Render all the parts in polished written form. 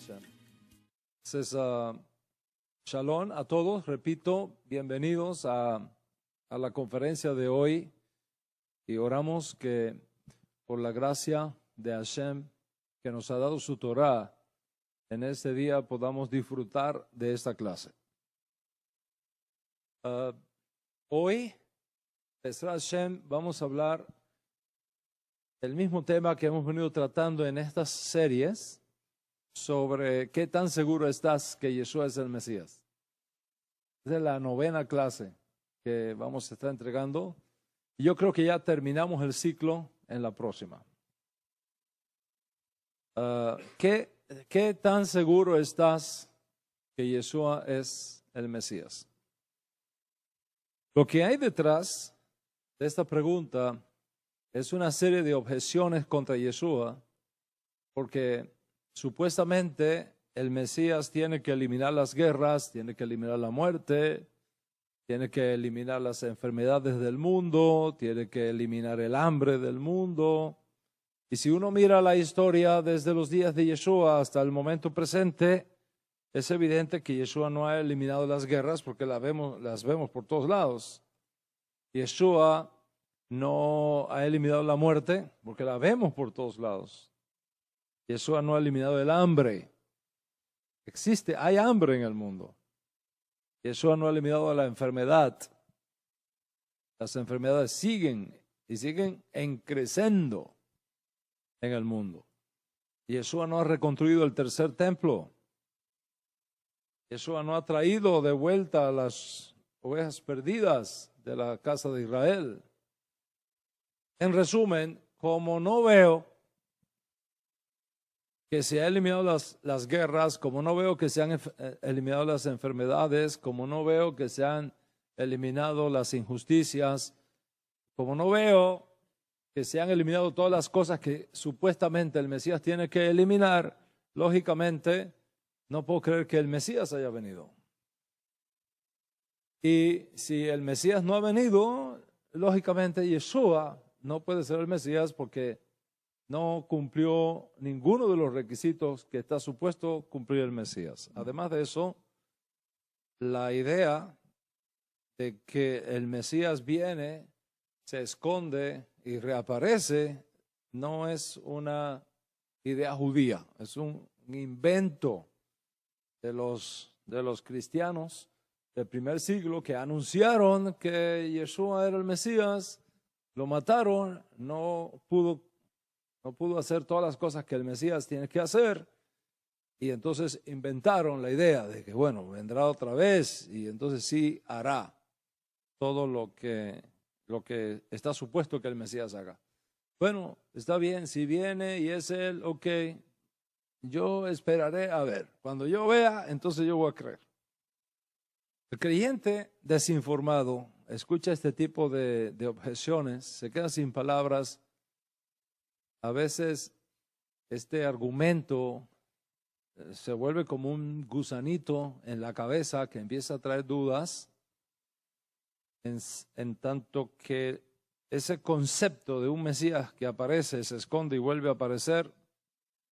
Entonces, shalom a todos, repito, bienvenidos a la conferencia de hoy y oramos que por la gracia de Hashem que nos ha dado su Torah, en este día podamos disfrutar de esta clase. Hoy, Ezra Hashem, vamos a hablar del mismo tema que hemos venido tratando en estas series sobre qué tan seguro estás que Yeshua es el Mesías. Esa es la 9ª clase que vamos a estar entregando. Y yo creo que ya terminamos el ciclo en la próxima. ¿Qué tan seguro estás que Yeshua es el Mesías? Lo que hay detrás de esta pregunta es una serie de objeciones contra Yeshua, porque supuestamente el Mesías tiene que eliminar las guerras, tiene que eliminar la muerte, tiene que eliminar las enfermedades del mundo, tiene que eliminar el hambre del mundo. Y si uno mira la historia desde los días de Yeshua hasta el momento presente, es evidente que Yeshua no ha eliminado las guerras porque las vemos por todos lados. Yeshua no ha eliminado la muerte porque la vemos por todos lados. Yeshua no ha eliminado el hambre. Hay hambre en el mundo. Yeshua no ha eliminado la enfermedad. Las enfermedades siguen creciendo en el mundo. Yeshua no ha reconstruido el tercer templo. Yeshua no ha traído de vuelta a las ovejas perdidas de la casa de Israel. En resumen, como no veo que se han eliminado las guerras, como no veo que se han eliminado las enfermedades, como no veo que se han eliminado las injusticias, como no veo que se han eliminado todas las cosas que supuestamente el Mesías tiene que eliminar, lógicamente no puedo creer que el Mesías haya venido. Y si el Mesías no ha venido, lógicamente Yeshua no puede ser el Mesías porque no cumplió ninguno de los requisitos que está supuesto cumplir el Mesías. Además de eso, la idea de que el Mesías viene, se esconde y reaparece no es una idea judía, es un invento de los cristianos del primer siglo que anunciaron que Yeshua era el Mesías, lo mataron, no pudo hacer todas las cosas que el Mesías tiene que hacer, y entonces inventaron la idea de que, bueno, vendrá otra vez y entonces sí hará todo lo que está supuesto que el Mesías haga. Bueno, está bien, si viene y es él, ok, yo esperaré a ver. Cuando yo vea, entonces yo voy a creer. El creyente desinformado escucha este tipo de objeciones, se queda sin palabras. A veces este argumento se vuelve como un gusanito en la cabeza que empieza a traer dudas, en tanto que ese concepto de un Mesías que aparece, se esconde y vuelve a aparecer,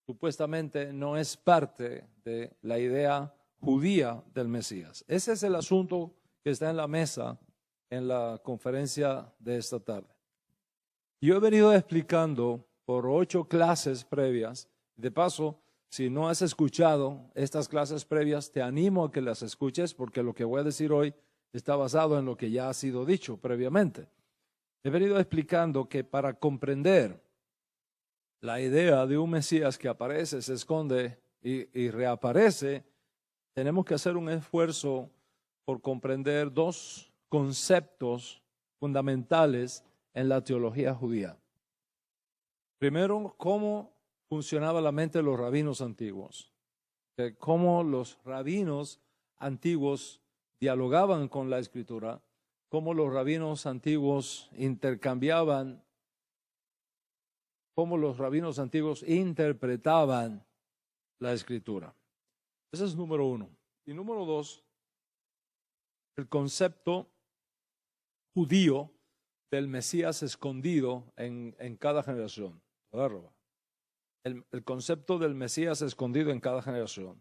supuestamente no es parte de la idea judía del Mesías. Ese es el asunto que está en la mesa en la conferencia de esta tarde. Yo he venido explicando por 8 clases previas. De paso, si no has escuchado estas clases previas, te animo a que las escuches porque lo que voy a decir hoy está basado en lo que ya ha sido dicho previamente. He venido explicando que para comprender la idea de un Mesías que aparece, se esconde y reaparece, tenemos que hacer un esfuerzo por comprender 2 conceptos fundamentales en la teología judía. Primero, cómo funcionaba la mente de los rabinos antiguos, cómo los rabinos antiguos dialogaban con la Escritura, cómo los rabinos antiguos intercambiaban, cómo los rabinos antiguos interpretaban la Escritura. Ese es número 1. Y número 2, el concepto judío del Mesías escondido en cada generación. el concepto del Mesías escondido en cada generación.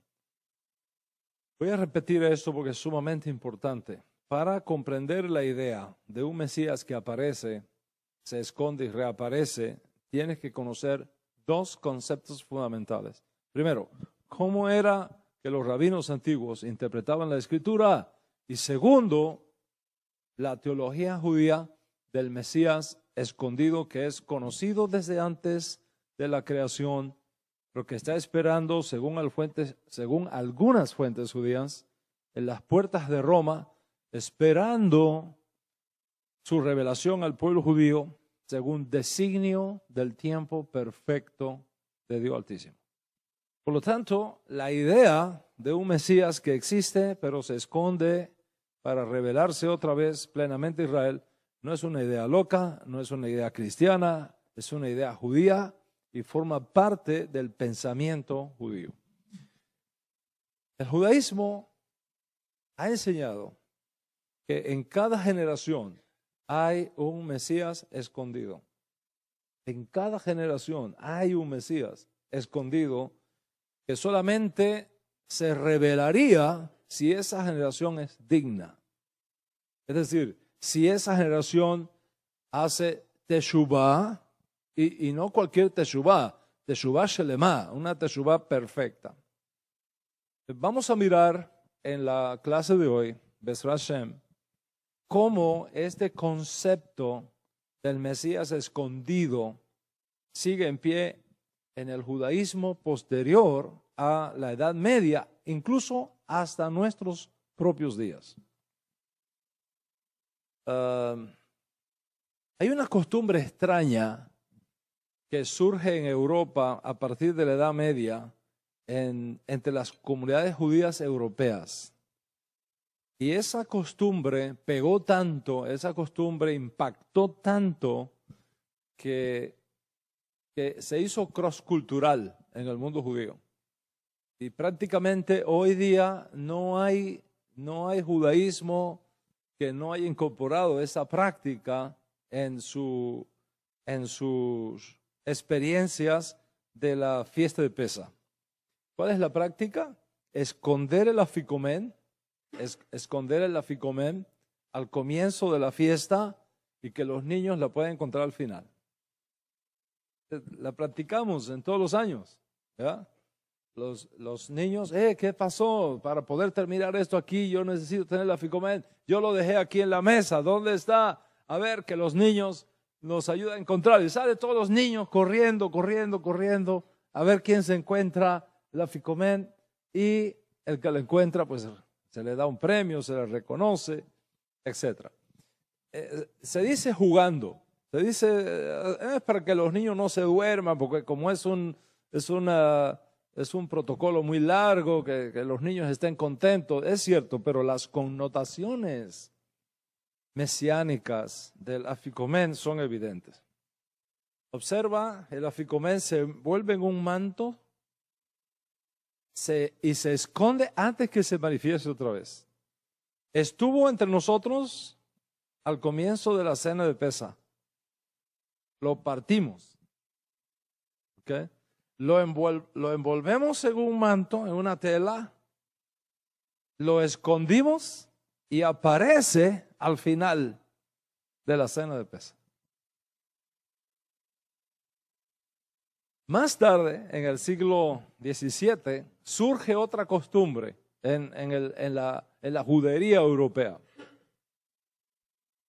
Voy a repetir esto porque es sumamente importante. Para comprender la idea de un Mesías que aparece, se esconde y reaparece, tienes que conocer dos conceptos fundamentales. Primero, cómo era que los rabinos antiguos interpretaban la Escritura. Y segundo, la teología judía del Mesías escondido, que es conocido desde antes de la creación, pero que está esperando, según algunas fuentes judías, en las puertas de Roma, esperando su revelación al pueblo judío, según designio del tiempo perfecto de Dios Altísimo. Por lo tanto, la idea de un Mesías que existe, pero se esconde para revelarse otra vez plenamente a Israel, no es una idea loca, no es una idea cristiana, es una idea judía y forma parte del pensamiento judío. El judaísmo ha enseñado que en cada generación hay un Mesías escondido. En cada generación hay un Mesías escondido que solamente se revelaría si esa generación es digna. Es decir, si esa generación hace teshuvah, y no cualquier teshuvah, teshuvah shelema, una teshuvah perfecta. Vamos a mirar en la clase de hoy, Bezrat Hashem, cómo este concepto del Mesías escondido sigue en pie en el judaísmo posterior a la Edad Media, incluso hasta nuestros propios días. Hay una costumbre extraña que surge en Europa a partir de la Edad Media entre las comunidades judías europeas. Y esa costumbre pegó tanto, esa costumbre impactó tanto que se hizo cross-cultural en el mundo judío. Y prácticamente hoy día no hay judaísmo que no haya incorporado esa práctica en sus experiencias de la fiesta de Pesaj. ¿Cuál es la práctica? Esconder el afikomen, al comienzo de la fiesta y que los niños la puedan encontrar al final. La practicamos en todos los años, ¿ya? Los niños, ¿qué pasó? Para poder terminar esto aquí, yo necesito tener el afikomen. Yo lo dejé aquí en la mesa, ¿dónde está? A ver, que los niños nos ayudan a encontrar. Y salen todos los niños corriendo, a ver quién se encuentra el afikomen. Y el que lo encuentra, pues se le da un premio, se le reconoce, etc. Se dice jugando, se dice, es para que los niños no se duerman, porque como es un protocolo muy largo, que los niños estén contentos, es cierto, pero las connotaciones mesiánicas del afikomen son evidentes. Observa, el afikomen se envuelve en un manto y se esconde antes que se manifieste otra vez. Estuvo entre nosotros al comienzo de la cena de Pesaj. Lo partimos. ¿Okay? Lo envolvemos en un manto, en una tela, lo escondimos y aparece al final de la cena de Pesaj. Más tarde, en el siglo XVII, surge otra costumbre en la judería europea.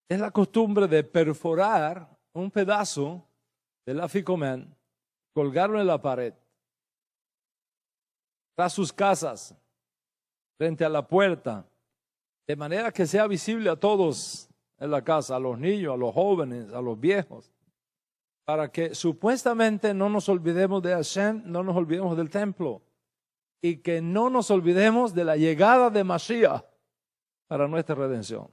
Es la costumbre de perforar un pedazo del afikomen, colgarlo en la pared, tras sus casas, frente a la puerta, de manera que sea visible a todos en la casa, a los niños, a los jóvenes, a los viejos, para que supuestamente no nos olvidemos de Hashem, no nos olvidemos del templo, y que no nos olvidemos de la llegada de Mashiach para nuestra redención.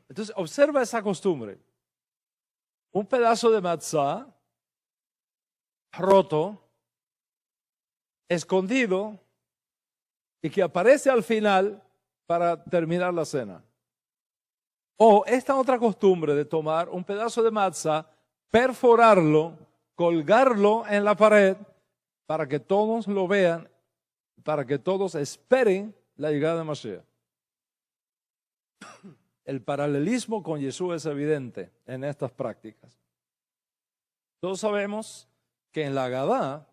Entonces, observa esa costumbre. Un pedazo de matzá roto, escondido, y que aparece al final para terminar la cena. O esta otra costumbre de tomar un pedazo de matzá, perforarlo, colgarlo en la pared para que todos lo vean, para que todos esperen la llegada de Mashiach. El paralelismo con Yeshua es evidente en estas prácticas. Todos sabemos que en la Agadá,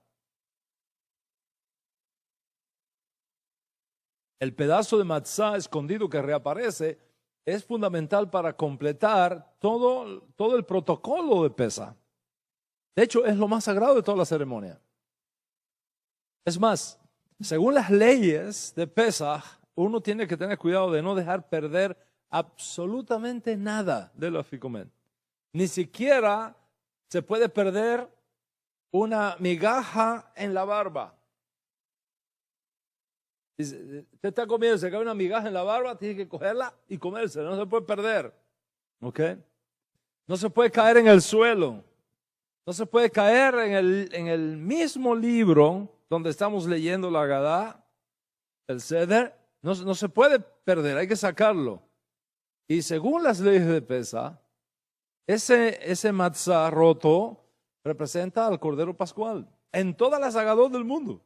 el pedazo de matzá escondido que reaparece es fundamental para completar todo el protocolo de Pesaj. De hecho, es lo más sagrado de toda la ceremonia. Es más, según las leyes de Pesaj, uno tiene que tener cuidado de no dejar perder absolutamente nada del aficomen. Ni siquiera se puede perder una migaja en la barba. Usted está comiendo, se cae una migaja en la barba, tiene que cogerla y comerse, no se puede perder. ¿Ok? No se puede caer en el suelo. No se puede caer en el mismo libro donde estamos leyendo la Agadá, el Seder. No se puede perder, hay que sacarlo. Y según las leyes de Pesaj, ese matzá roto representa al Cordero Pascual en todas las Agadot del mundo.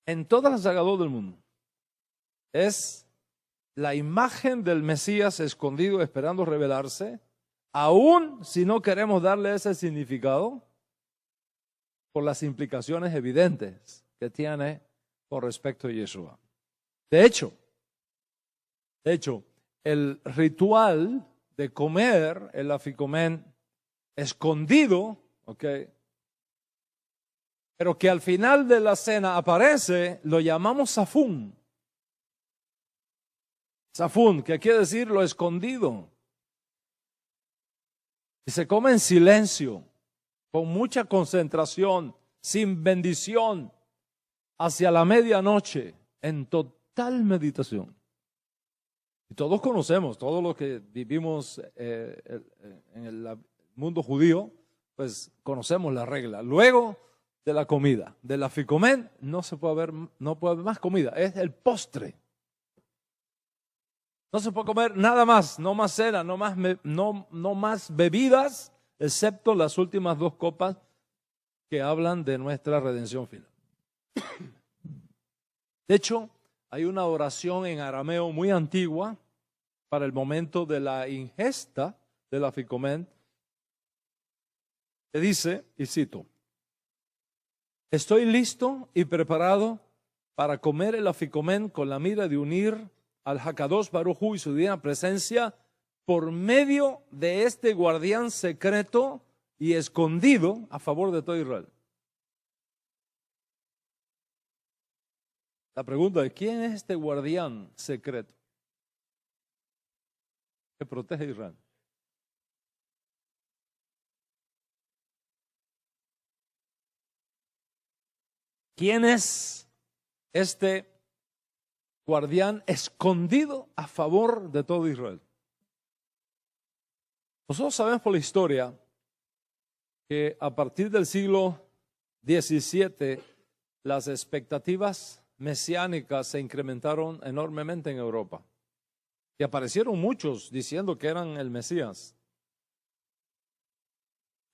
En todas las Agadot del mundo. Es la imagen del Mesías escondido esperando revelarse, aun si no queremos darle ese significado, por las implicaciones evidentes que tiene con respecto a Yeshua. De hecho, el ritual de comer el aficomen escondido, ¿ok?, pero que al final de la cena aparece, lo llamamos safún. Safún, que quiere decir lo escondido. Y se come en silencio, con mucha concentración, sin bendición, hacia la medianoche, en total meditación. Y todos conocemos, todos los que vivimos en el mundo judío, pues conocemos la regla. Luego de la comida, del aficomen, no puede haber más comida, es el postre. No se puede comer nada más, no más cena, no más bebidas, excepto las últimas 2 copas que hablan de nuestra redención final. De hecho, hay una oración en arameo muy antigua para el momento de la ingesta del aficomen, que dice, y cito: estoy listo y preparado para comer el aficomen con la mira de unir al Hakadosh Baruj Hu y su divina presencia por medio de este guardián secreto y escondido a favor de todo Israel. La pregunta es, ¿quién es este guardián secreto que protege a Israel? ¿Quién es este guardián escondido a favor de todo Israel? Nosotros sabemos por la historia que a partir del siglo XVII las expectativas mesiánicas se incrementaron enormemente en Europa. Y aparecieron muchos diciendo que eran el Mesías.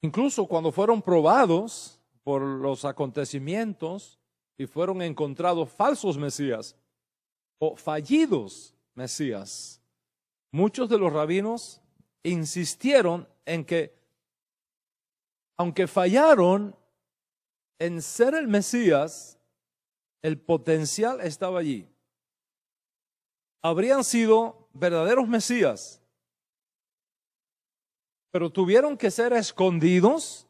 Incluso cuando fueron probados por los acontecimientos y fueron encontrados falsos mesías o fallidos mesías, muchos de los rabinos insistieron en que, aunque fallaron en ser el Mesías, el potencial estaba allí. Habrían sido verdaderos mesías, pero tuvieron que ser escondidos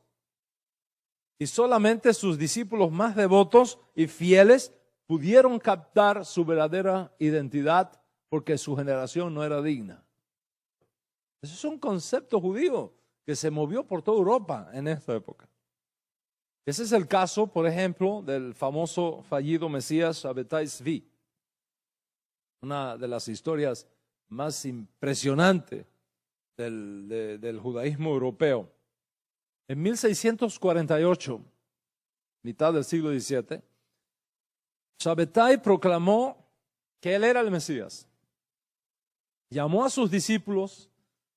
y solamente sus discípulos más devotos y fieles pudieron captar su verdadera identidad porque su generación no era digna. Ese es un concepto judío que se movió por toda Europa en esta época. Ese es el caso, por ejemplo, del famoso fallido Mesías Shabbatai Zvi, una de las historias más impresionantes del judaísmo europeo. En 1648, mitad del siglo XVII, Shabbatai proclamó que él era el Mesías. Llamó a sus discípulos,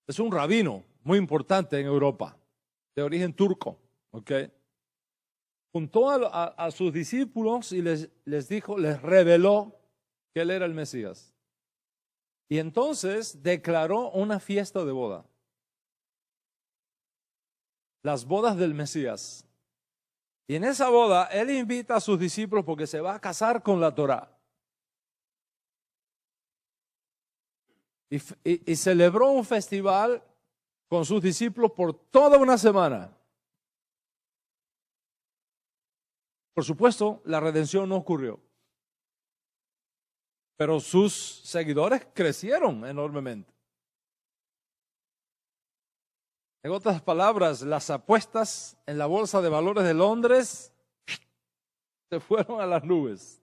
es un rabino muy importante en Europa, de origen turco, ¿ok? Juntó a sus discípulos y les dijo, les reveló que él era el Mesías. Y entonces declaró una fiesta de boda. Las bodas del Mesías. Y en esa boda, él invita a sus discípulos porque se va a casar con la Torá. Y celebró un festival con sus discípulos por toda una semana. Por supuesto, la redención no ocurrió. Pero sus seguidores crecieron enormemente. En otras palabras, las apuestas en la Bolsa de Valores de Londres se fueron a las nubes.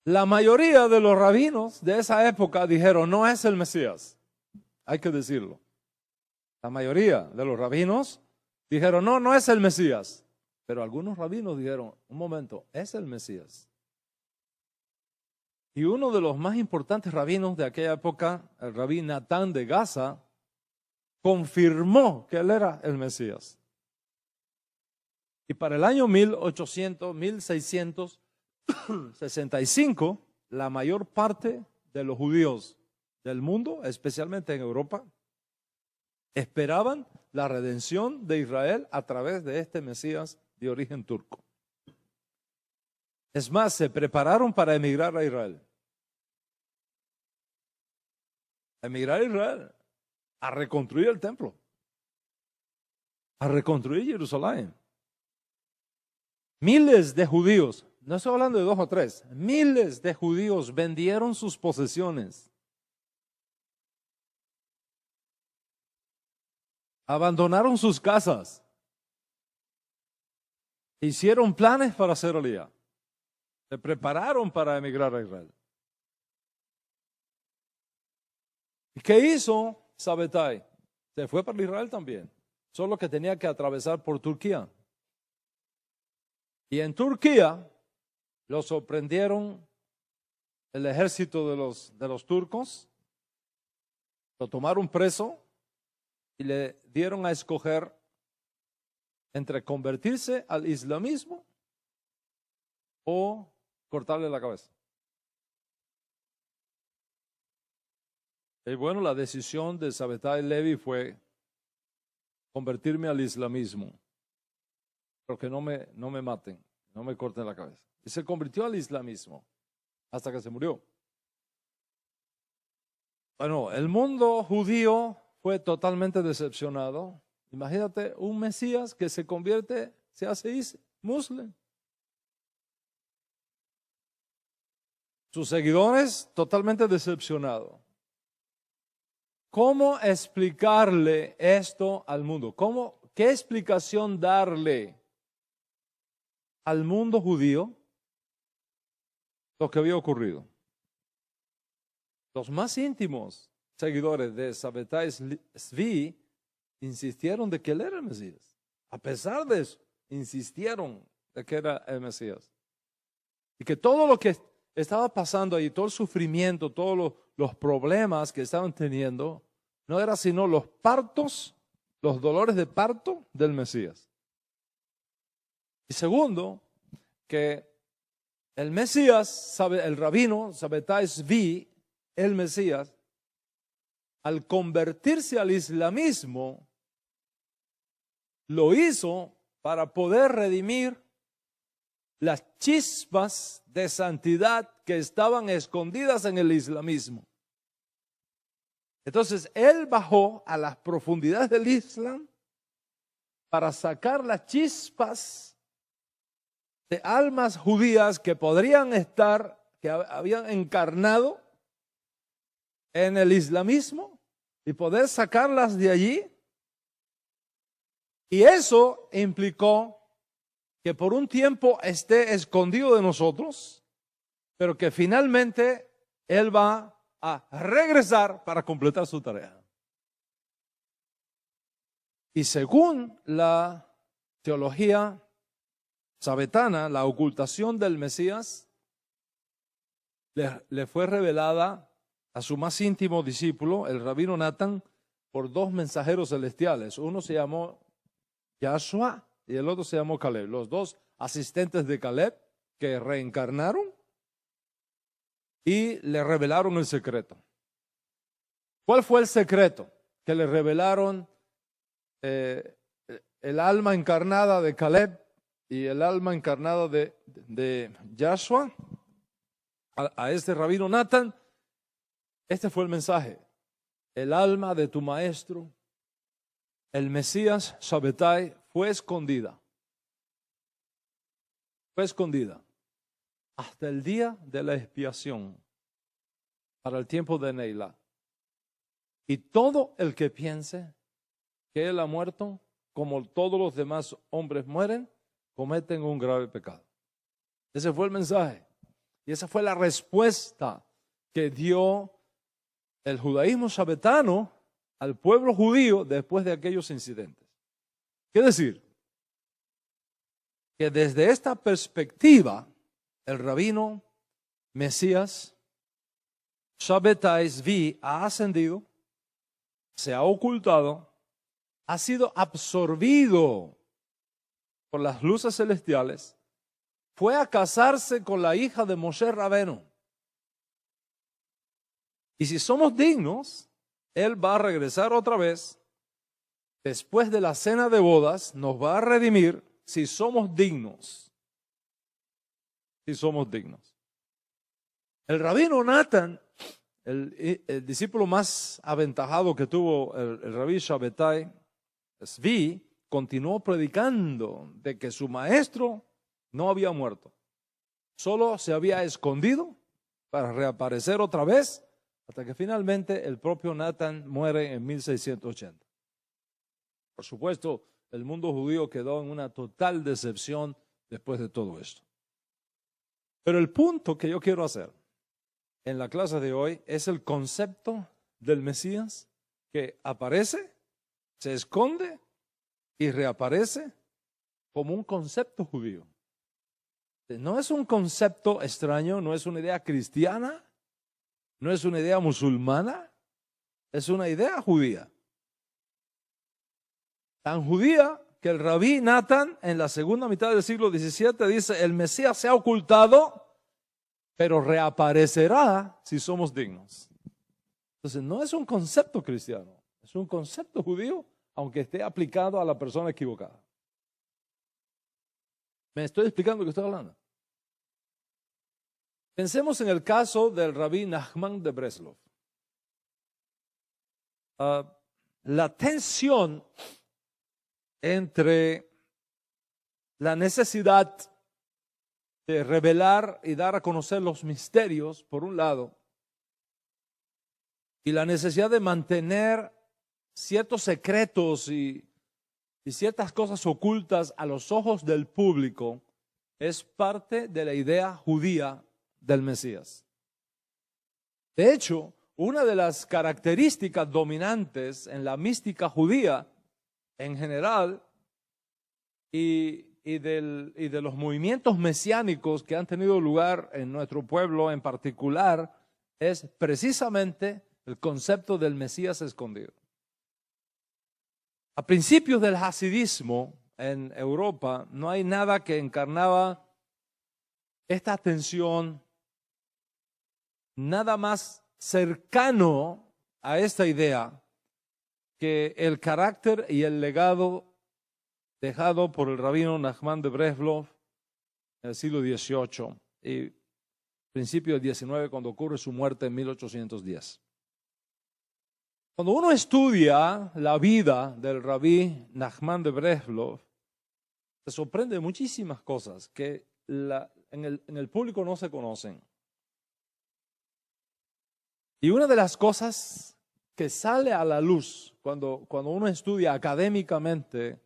La mayoría de los rabinos de esa época dijeron, no es el Mesías. Hay que decirlo. La mayoría de los rabinos dijeron, no, no es el Mesías. Pero algunos rabinos dijeron, un momento, es el Mesías. Y uno de los más importantes rabinos de aquella época, el rabí Natán de Gaza, confirmó que él era el Mesías. Y para el año 1665, la mayor parte de los judíos del mundo, especialmente en Europa, esperaban la redención de Israel a través de este Mesías de origen turco. Es más, se prepararon para emigrar a Israel. Emigrar a Israel, a reconstruir el templo, a reconstruir Jerusalén. Miles de judíos, no estoy hablando de 2 o 3, miles de judíos vendieron sus posesiones. Abandonaron sus casas. Hicieron planes para hacer aliyá. Se prepararon para emigrar a Israel. ¿Y qué hizo Sabbatai? Se fue para Israel también. Solo que tenía que atravesar por Turquía. Y en Turquía lo sorprendieron el ejército de los turcos. Lo tomaron preso y le dieron a escoger entre convertirse al islamismo o cortarle la cabeza. Y bueno, la decisión de Sabbatai Levi fue convertirme al islamismo, pero que no me maten, no me corten la cabeza. Y se convirtió al islamismo hasta que se murió. Bueno, el mundo judío fue totalmente decepcionado. Imagínate un Mesías que se convierte, se hace musulmán. Sus seguidores totalmente decepcionados. ¿Cómo explicarle esto al mundo? ¿Qué explicación darle al mundo judío lo que había ocurrido? Los más íntimos seguidores de Sabbatai Tzvi insistieron de que él era el Mesías. A pesar de eso, insistieron de que era el Mesías. Y que todo lo que estaba pasando ahí, todo el sufrimiento, todos los problemas que estaban teniendo, no era sino los partos, los dolores de parto del Mesías. Y segundo, que el Mesías, el rabino Sabbatai Tzvi, el Mesías, al convertirse al islamismo, lo hizo para poder redimir las chispas de santidad que estaban escondidas en el islamismo. Entonces, él bajó a las profundidades del Islam para sacar las chispas de almas judías que podrían estar, que habían encarnado en el islamismo y poder sacarlas de allí. Y eso implicó que por un tiempo esté escondido de nosotros, pero que finalmente él va a regresar para completar su tarea. Y según la teología sabetana, la ocultación del Mesías le fue revelada a su más íntimo discípulo, el rabino Natán, por dos mensajeros celestiales. Uno se llamó Yahshua y el otro se llamó Caleb. Los dos asistentes de Caleb que reencarnaron y le revelaron el secreto. ¿Cuál fue el secreto? Que le revelaron el alma encarnada de Caleb y el alma encarnada de Yahshua a este rabino Nathan. Este fue el mensaje. El alma de tu maestro, el Mesías Shabbatai, fue escondida. Fue escondida hasta el día de la expiación, para el tiempo de Neilá. Y todo el que piense que él ha muerto, como todos los demás hombres mueren, cometen un grave pecado. Ese fue el mensaje. Y esa fue la respuesta que dio el judaísmo shabbetano al pueblo judío después de aquellos incidentes. ¿Qué decir? Que desde esta perspectiva, el rabino Mesías Shabbatai Zvi ha ascendido, se ha ocultado, ha sido absorbido por las luces celestiales, fue a casarse con la hija de Moshe Rabenu. Y si somos dignos, él va a regresar otra vez. Después de la cena de bodas, nos va a redimir si somos dignos. Si somos dignos. El rabino Nathan, el discípulo más aventajado que tuvo el rabí Shabbatai Zvi, continuó predicando de que su maestro no había muerto. Solo se había escondido para reaparecer otra vez hasta que finalmente el propio Nathan muere en 1680. Por supuesto, el mundo judío quedó en una total decepción después de todo esto. Pero el punto que yo quiero hacer en la clase de hoy es el concepto del Mesías que aparece, se esconde y reaparece como un concepto judío. No es un concepto extraño, no es una idea cristiana, no es una idea musulmana, es una idea judía. Tan judía que el rabí Nathan en la segunda mitad del siglo XVII dice: el Mesías se ha ocultado, pero reaparecerá si somos dignos. Entonces no es un concepto cristiano, es un concepto judío, aunque esté aplicado a la persona equivocada. ¿Me estoy explicando lo que estoy hablando? Pensemos en el caso del rabí Nachman de Breslov. La tensión entre la necesidad de revelar y dar a conocer los misterios, por un lado, y la necesidad de mantener ciertos secretos y ciertas cosas ocultas a los ojos del público, es parte de la idea judía del Mesías. De hecho, una de las características dominantes en la mística judía en general y de los movimientos mesiánicos que han tenido lugar en nuestro pueblo en particular es precisamente el concepto del Mesías escondido. A principios del hasidismo en Europa no hay nada que encarnaba esta tensión, nada más cercano a esta idea que el carácter y el legado dejado por el rabino Nachman de Breslov en el siglo XVIII y principio del XIX, cuando ocurre su muerte en 1810. Cuando uno estudia la vida del rabí Nachman de Breslov, se sorprende de muchísimas cosas que en el público no se conocen. Y una de las cosas que sale a la luz cuando uno estudia académicamente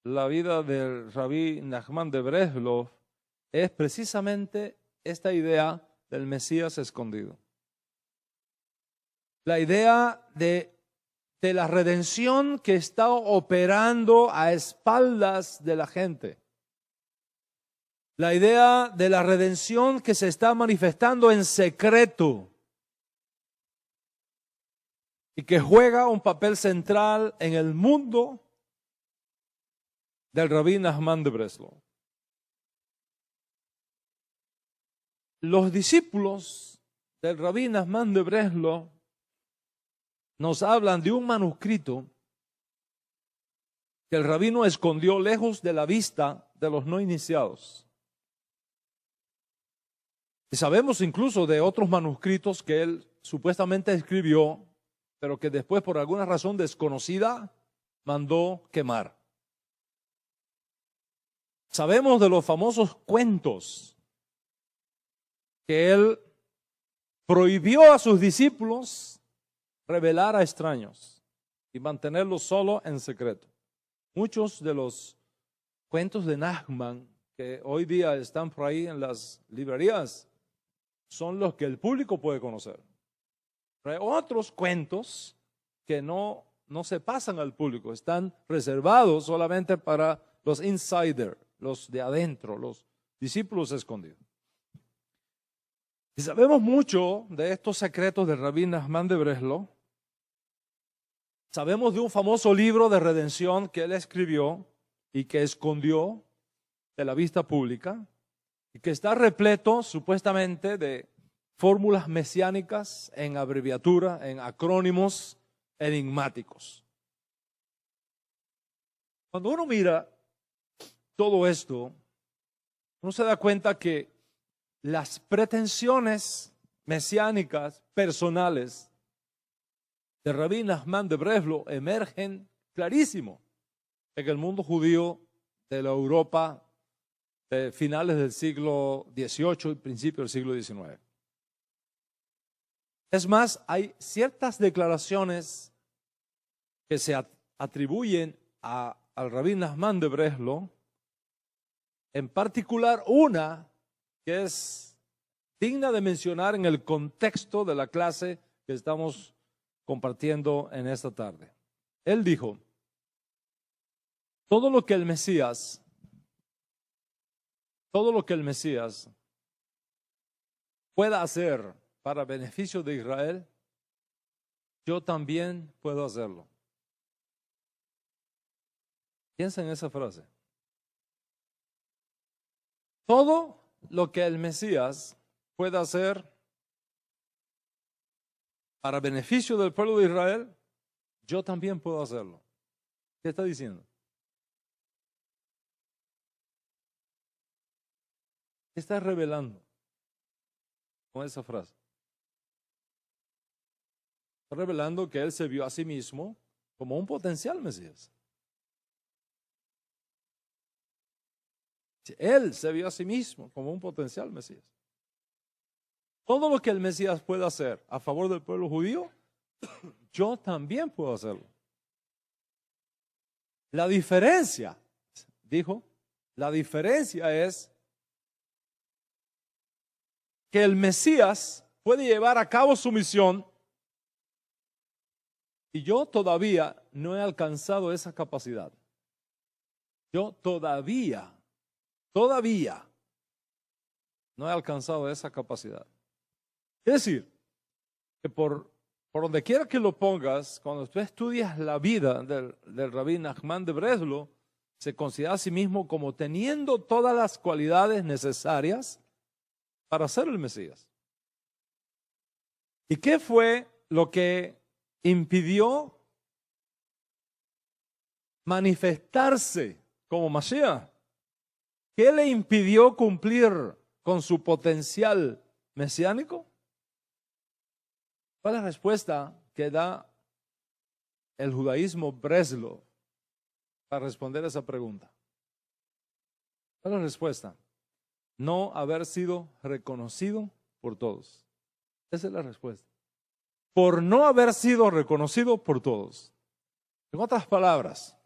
la vida del rabí Nachman de Breslov es precisamente esta idea del Mesías escondido. La idea de la redención que está operando a espaldas de la gente. La idea de la redención que se está manifestando en secreto. y que juega un papel central en el mundo del Rabí Nachman de Breslau. Los discípulos del Rabí Nachman de Breslau nos hablan de un manuscrito que el rabino escondió lejos de la vista de los no iniciados. Y sabemos incluso de otros manuscritos que él supuestamente escribió, pero que después por alguna razón desconocida mandó quemar. Sabemos de los famosos cuentos que él prohibió a sus discípulos revelar a extraños y mantenerlos solo en secreto. Muchos de los cuentos de Nachman que hoy día están por ahí en las librerías son los que el público puede conocer. Pero hay otros cuentos que no se pasan al público, están reservados solamente para los insiders, los de adentro, los discípulos escondidos. Y sabemos mucho de estos secretos del Rabí Nachman de Breslau. Sabemos de un famoso libro de redención que él escribió y que escondió de la vista pública y que está repleto supuestamente de fórmulas mesiánicas en abreviatura, en acrónimos enigmáticos. Cuando uno mira todo esto, uno se da cuenta que las pretensiones mesiánicas personales de Rabí Nachman de Breslau emergen clarísimo en el mundo judío de la Europa de finales del siglo XVIII y principios del siglo XIX. Es más, hay ciertas declaraciones que se atribuyen al Rabí Nachman de Breslau, en particular una que es digna de mencionar en el contexto de la clase que estamos compartiendo en esta tarde. Él dijo, todo lo que el Mesías pueda hacer para beneficio de Israel, yo también puedo hacerlo. Piensa en esa frase. Todo lo que el Mesías pueda hacer para beneficio del pueblo de Israel, yo también puedo hacerlo. ¿Qué está diciendo? ¿Qué está revelando con esa frase? Está revelando que él se vio a sí mismo como un potencial Mesías. Él se vio a sí mismo como un potencial Mesías. Todo lo que el Mesías puede hacer a favor del pueblo judío, yo también puedo hacerlo. La diferencia, dijo, la diferencia es que el Mesías puede llevar a cabo su misión y yo todavía no he alcanzado esa capacidad. Yo todavía no he alcanzado esa capacidad. Es decir, que por donde quiera que lo pongas, cuando tú estudias la vida del Rabí Nachman de Breslau, se considera a sí mismo como teniendo todas las cualidades necesarias para ser el Mesías. ¿Y qué fue lo que impidió manifestarse como Mashiach? ¿Qué le impidió cumplir con su potencial mesiánico? ¿Cuál es la respuesta que da el judaísmo Breslau para responder a esa pregunta? ¿Cuál es la respuesta? No haber sido reconocido por todos. Esa es la respuesta. Por no haber sido reconocido por todos. En otras palabras,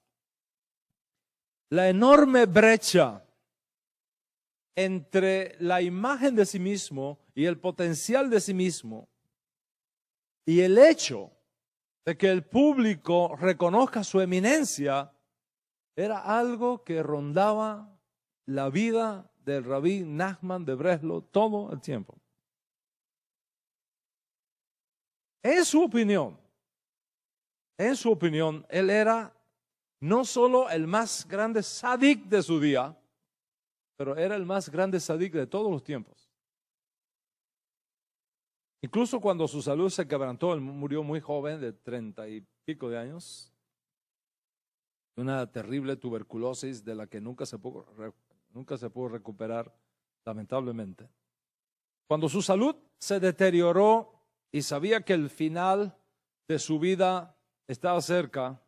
la enorme brecha entre la imagen de sí mismo y el potencial de sí mismo y el hecho de que el público reconozca su eminencia era algo que rondaba la vida del Rabí Nachman de Breslau todo el tiempo. En su opinión, en su opinión, él era no solo el más grande sadik de su día, pero era el más grande sadik de todos los tiempos. Incluso cuando su salud se quebrantó, él murió muy joven, de 30 y pico de años, una terrible tuberculosis de la que nunca se pudo recuperar, lamentablemente. Cuando su salud se deterioró y sabía que el final de su vida estaba cerca,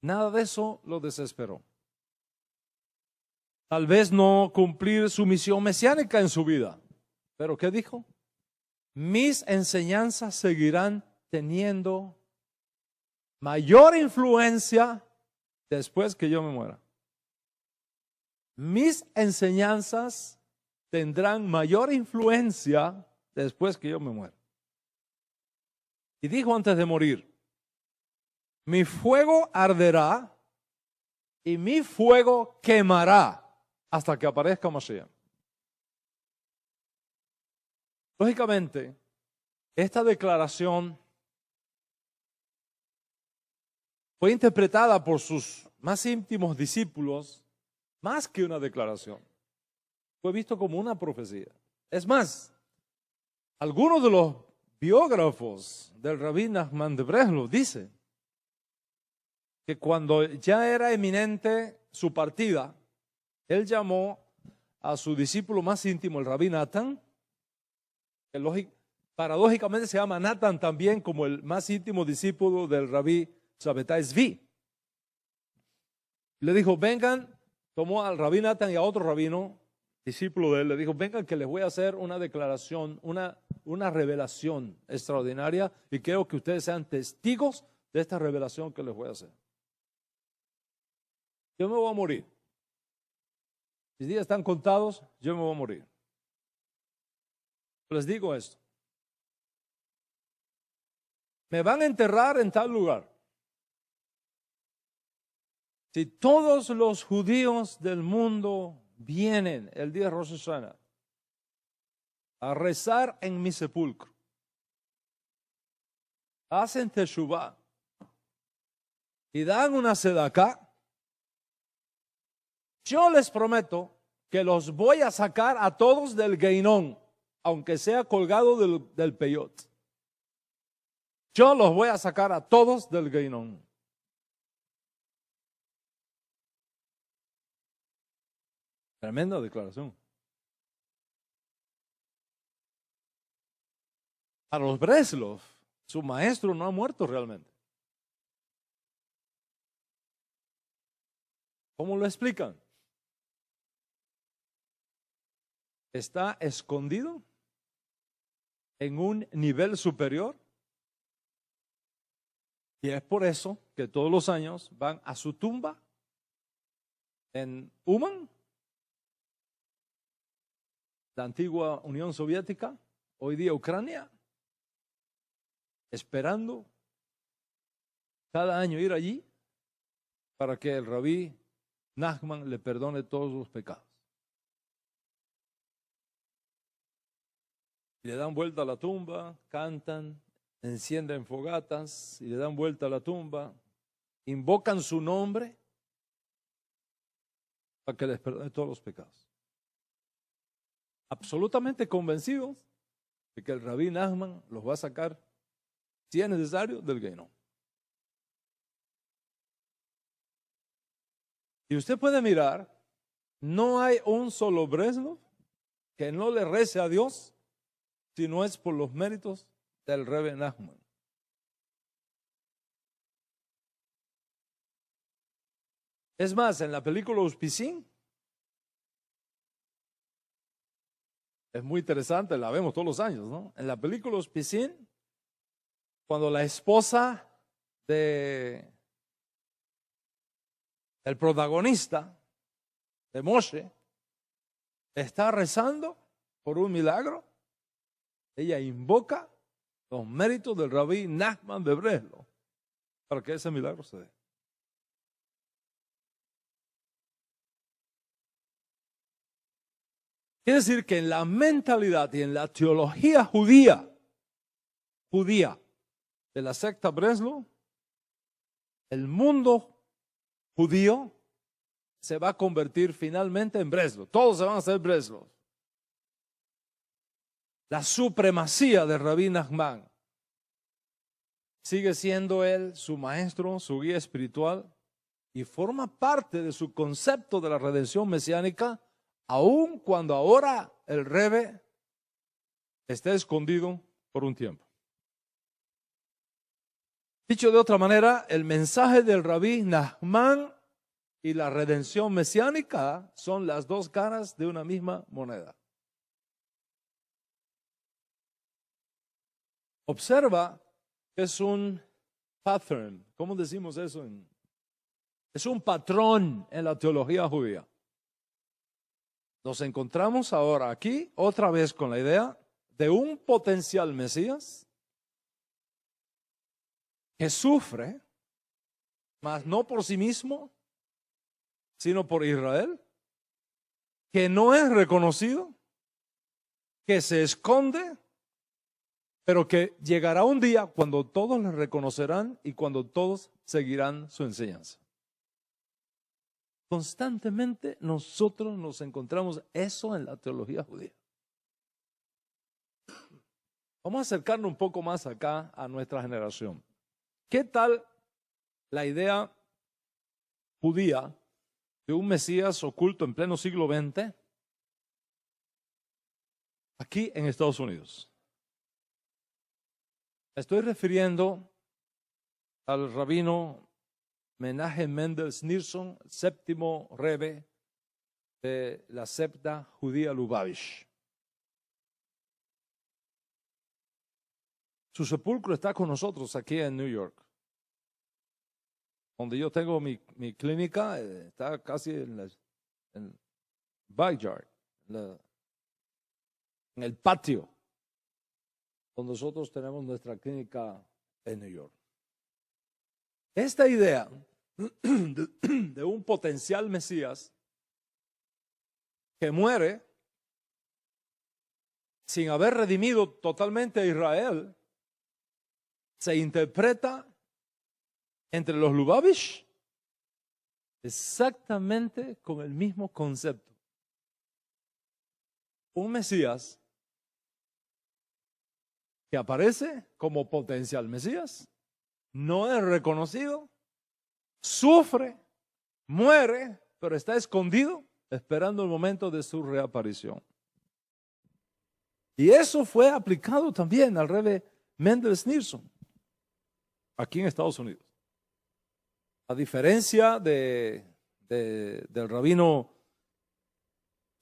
nada de eso lo desesperó. Tal vez no cumplir su misión mesiánica en su vida, pero ¿qué dijo? Mis enseñanzas seguirán teniendo mayor influencia después que yo me muera. Mis enseñanzas tendrán mayor influencia después que yo me muera. Y dijo antes de morir, mi fuego arderá y mi fuego quemará hasta que aparezca Mashiach. Lógicamente, esta declaración fue interpretada por sus más íntimos discípulos más que una declaración. Fue visto como una profecía. Es más, algunos de los biógrafos del Rabí Nachman de Breslov dicen que cuando ya era eminente su partida, él llamó a su discípulo más íntimo, el Rabí Natán, que paradójicamente se llama Natán también como el más íntimo discípulo del Rabí Shabbatai Zvi. Le dijo, vengan, tomó al Rabí Natán y a otro rabino, discípulo de él, le dijo, vengan que les voy a hacer una declaración, una revelación extraordinaria y quiero que ustedes sean testigos de esta revelación que les voy a hacer. Yo me voy a morir. Mis días están contados, yo me voy a morir. Les digo esto. Me van a enterrar en tal lugar. Si todos los judíos del mundo vienen el día de Rosh Hashanah a rezar en mi sepulcro, hacen teshuvah y dan una sedaká, yo les prometo que los voy a sacar a todos del Geinón, aunque sea colgado del peyot. Yo los voy a sacar a todos del Geinón. Tremenda declaración. Para los Breslov, su maestro no ha muerto realmente. ¿Cómo lo explican? Está escondido en un nivel superior y es por eso que todos los años van a su tumba en Uman, la antigua Unión Soviética, hoy día Ucrania, esperando cada año ir allí para que el Rabí Nachman le perdone todos sus pecados. Y le dan vuelta a la tumba, cantan, encienden fogatas y le dan vuelta a la tumba, invocan su nombre para que les perdone todos los pecados. Absolutamente convencidos de que el Rabí Nachman los va a sacar, si es necesario, del Geinón. Y usted puede mirar, no hay un solo Breslov que no le rece a Dios si no es por los méritos del Rebbe Nachman. Es más, en la película Uspicín, es muy interesante, la vemos todos los años, ¿no? En la película Uspicín, cuando la esposa del protagonista, de Moshe, está rezando por un milagro, ella invoca los méritos del Rabí Nachman de Breslov para que ese milagro se dé. Quiere decir que en la mentalidad y en la teología judía de la secta Breslov, el mundo judío se va a convertir finalmente en Breslov. Todos se van a hacer Breslov. La supremacía de Rabbi Nachman. Sigue siendo él su maestro, su guía espiritual, y forma parte de su concepto de la redención mesiánica, aun cuando ahora el Rebbe está escondido por un tiempo. Dicho de otra manera, el mensaje del Rabbi Nachman y la redención mesiánica son las dos caras de una misma moneda. Observa que es un pattern. ¿Cómo decimos eso? Es un patrón en la teología judía. Nos encontramos ahora aquí otra vez con la idea de un potencial Mesías que sufre, mas no por sí mismo, sino por Israel, que no es reconocido, que se esconde, pero que llegará un día cuando todos le reconocerán y cuando todos seguirán su enseñanza. Constantemente nosotros nos encontramos eso en la teología judía. Vamos a acercarnos un poco más acá a nuestra generación. ¿Qué tal la idea judía de un Mesías oculto en pleno siglo XX aquí en Estados Unidos? Me estoy refiriendo al rabino Menachem Mendel Schneerson, séptimo Rebbe de la septa judía Lubavitch. Su sepulcro está con nosotros aquí en New York, donde yo tengo mi clínica. Está casi en backyard, en el patio, donde nosotros tenemos nuestra clínica en New York. Esta idea de un potencial Mesías que muere sin haber redimido totalmente a Israel se interpreta entre los Lubavitch exactamente con el mismo concepto. Un Mesías que aparece como potencial Mesías, no es reconocido, sufre, muere, pero está escondido esperando el momento de su reaparición. Y eso fue aplicado también al Rebbe Mendel Schneerson aquí en Estados Unidos. A diferencia del rabino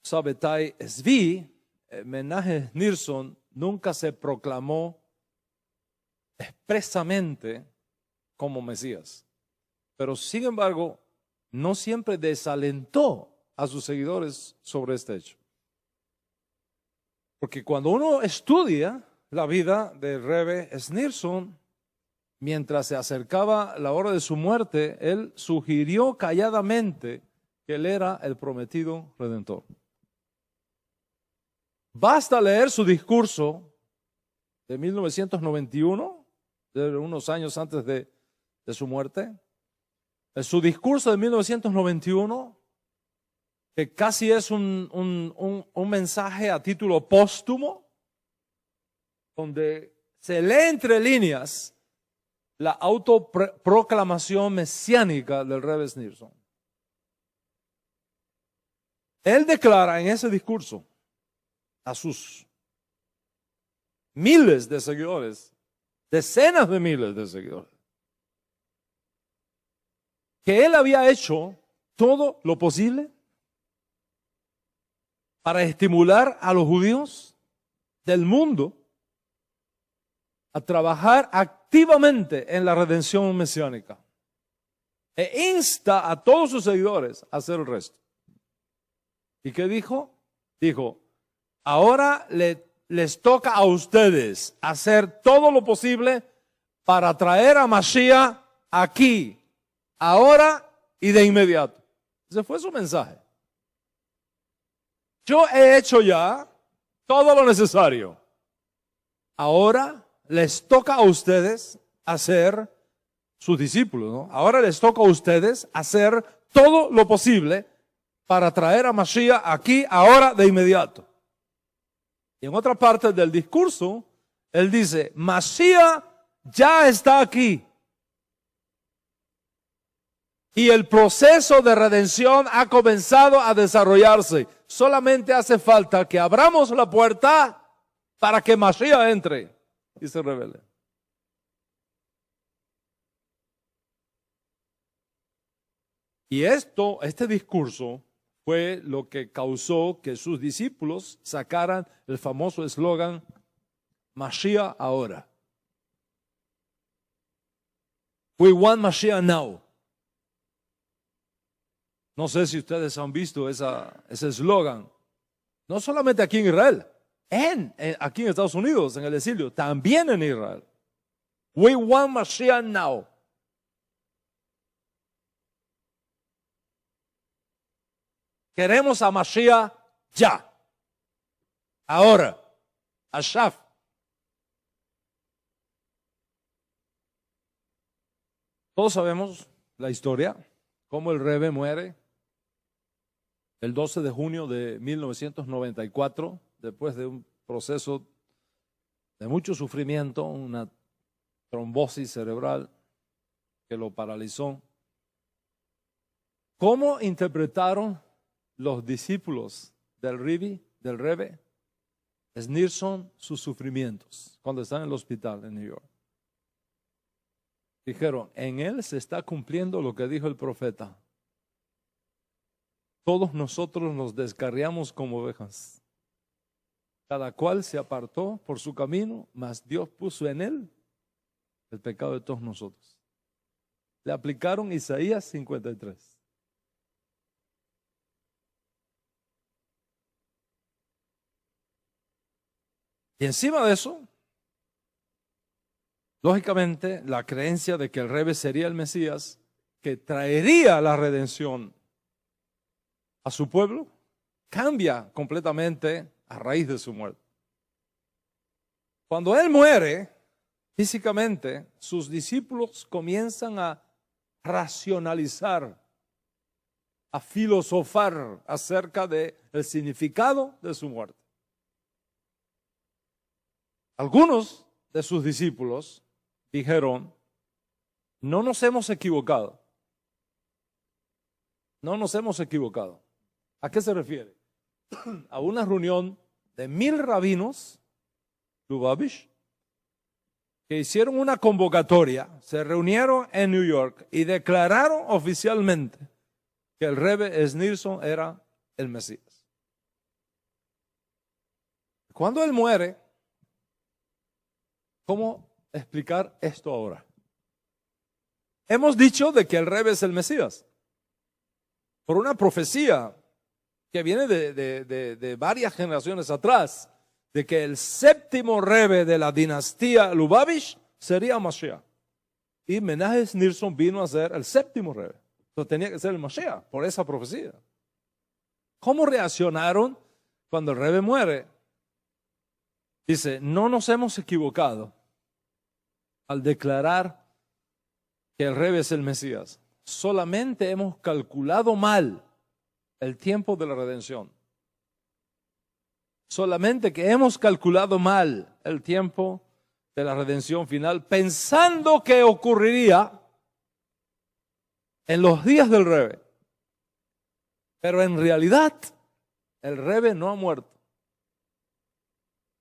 Sabbatai Zvi, Menachem Schneerson nunca se proclamó expresamente como Mesías, pero sin embargo no siempre desalentó a sus seguidores sobre este hecho. Porque cuando uno estudia la vida del Rebbe Schneerson, mientras se acercaba la hora de su muerte, él sugirió calladamente que él era el prometido Redentor. Basta leer su discurso de 1991, de unos años antes de su muerte. Su discurso de 1991, que casi es un mensaje a título póstumo, donde se lee entre líneas la autoproclamación mesiánica del Rebbe Schneerson. Él declara en ese discurso a sus miles de seguidores, decenas de miles de seguidores, que él había hecho todo lo posible para estimular a los judíos del mundo a trabajar activamente en la redención mesiánica, e insta a todos sus seguidores a hacer el resto. ¿Y qué dijo? Dijo: ahora les toca a ustedes hacer todo lo posible para traer a Mashiach aquí, ahora y de inmediato. Ese fue su mensaje. Yo he hecho ya todo lo necesario. Ahora les toca a ustedes hacer sus discípulos, ¿no? Ahora les toca a ustedes hacer todo lo posible para traer a Mashiach aquí, ahora, de inmediato. Y en otra parte del discurso, él dice, Mashiach ya está aquí. Y el proceso de redención ha comenzado a desarrollarse. Solamente hace falta que abramos la puerta para que Mashiach entre y se revele. Y este discurso fue lo que causó que sus discípulos sacaran el famoso eslogan, Mashiach ahora. We want Mashiach now. No sé si ustedes han visto ese eslogan. No solamente aquí en Israel, aquí en Estados Unidos, en el exilio, también en Israel. We want Mashiach now. Queremos a Mashiach ya. Ahora. Ashaf. Todos sabemos la historia, cómo el Rebbe muere el 12 de junio de 1994, después de un proceso de mucho sufrimiento, una trombosis cerebral que lo paralizó. ¿Cómo interpretaron los discípulos del Rebbe Schneerson sus sufrimientos cuando están en el hospital en New York? Dijeron, en él se está cumpliendo lo que dijo el profeta. Todos nosotros nos descarriamos como ovejas. Cada cual se apartó por su camino, mas Dios puso en él el pecado de todos nosotros. Le aplicaron Isaías 53. Y encima de eso, lógicamente, la creencia de que el Rebbe sería el Mesías, que traería la redención a su pueblo, cambia completamente a raíz de su muerte. Cuando él muere, físicamente, sus discípulos comienzan a racionalizar, a filosofar acerca del significado de su muerte. Algunos de sus discípulos dijeron, no nos hemos equivocado. No nos hemos equivocado. ¿A qué se refiere? A una reunión de 1000 rabinos, Lubavitch, que hicieron una convocatoria, se reunieron en New York y declararon oficialmente que el Rebbe Schneerson era el Mesías. Cuando él muere, ¿cómo explicar esto ahora? Hemos dicho de que el Rebbe es el Mesías por una profecía que viene de varias generaciones atrás, de que el séptimo Rebbe de la dinastía Lubavitch sería Mashiach. Y Menahem Schneerson vino a ser el séptimo Rebbe. Entonces tenía que ser el Mashiach por esa profecía. ¿Cómo reaccionaron cuando el Rebbe muere? Dice, no nos hemos equivocado al declarar que el Rebbe es el Mesías. Solamente hemos calculado mal el tiempo de la redención. Solamente que hemos calculado mal el tiempo de la redención final, pensando que ocurriría en los días del Rebbe. Pero en realidad, el Rebbe no ha muerto.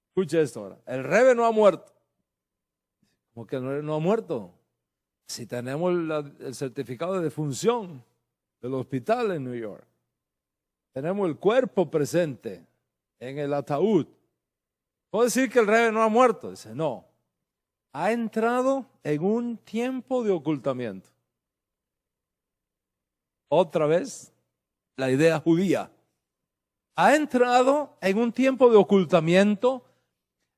Escucha esto ahora. El Rebbe no ha muerto. ¿Cómo que no ha muerto? Si tenemos el certificado de defunción del hospital en New York. Tenemos el cuerpo presente en el ataúd. ¿Puedo decir que el Rebbe no ha muerto? Dice, no. Ha entrado en un tiempo de ocultamiento. Otra vez, la idea judía. Ha entrado en un tiempo de ocultamiento.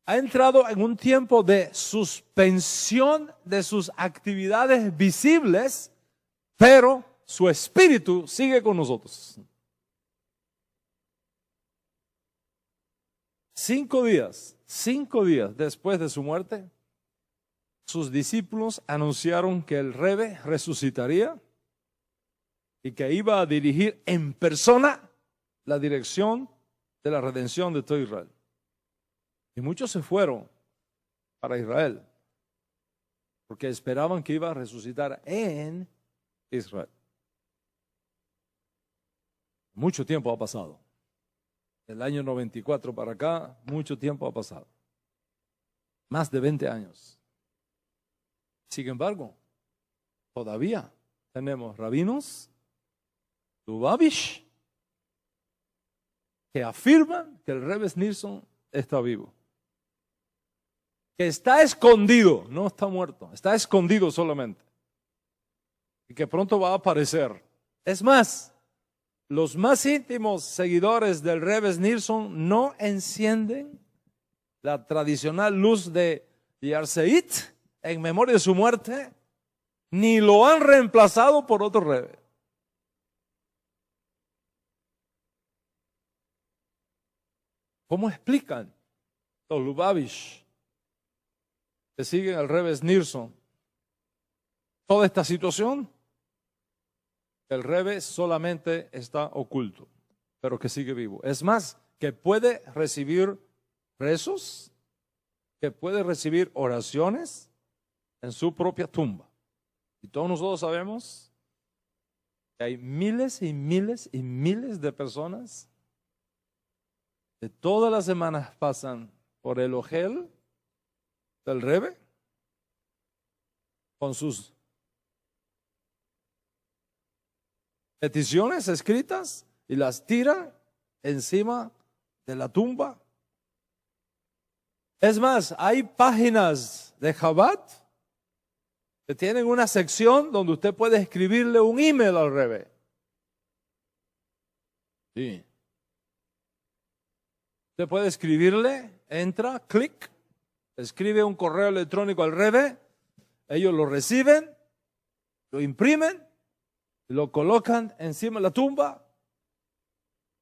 Ha entrado en un tiempo de suspensión de sus actividades visibles, pero su espíritu sigue con nosotros. 5 días después de su muerte, sus discípulos anunciaron que el Rebbe resucitaría y que iba a dirigir en persona la dirección de la redención de todo Israel. Y muchos se fueron para Israel porque esperaban que iba a resucitar en Israel. Mucho tiempo ha pasado. Del año 94 para acá, mucho tiempo ha pasado. Más de 20 años. Sin embargo, todavía tenemos rabinos, Lubavitch, que afirman que el Rebbe Schneerson está vivo. Que está escondido, no está muerto, está escondido solamente. Y que pronto va a aparecer. Es más, los más íntimos seguidores del Rebbe Schneerson no encienden la tradicional luz de Yarzeit en memoria de su muerte, ni lo han reemplazado por otro Rebbe. ¿Cómo explican los Lubavitch que siguen al Rebbe Schneerson toda esta situación? El Rebbe solamente está oculto, pero que sigue vivo. Es más, que puede recibir rezos, que puede recibir oraciones en su propia tumba. Y todos nosotros sabemos que hay miles y miles y miles de personas que todas las semanas pasan por el ojel del Rebbe con sus peticiones escritas y las tiran encima de la tumba. Es más, hay páginas de Chabad que tienen una sección donde usted puede escribirle un email al Rebbe. Sí. Usted puede escribirle, entra, clic, escribe un correo electrónico al Rebbe, ellos lo reciben, lo imprimen, lo colocan encima de la tumba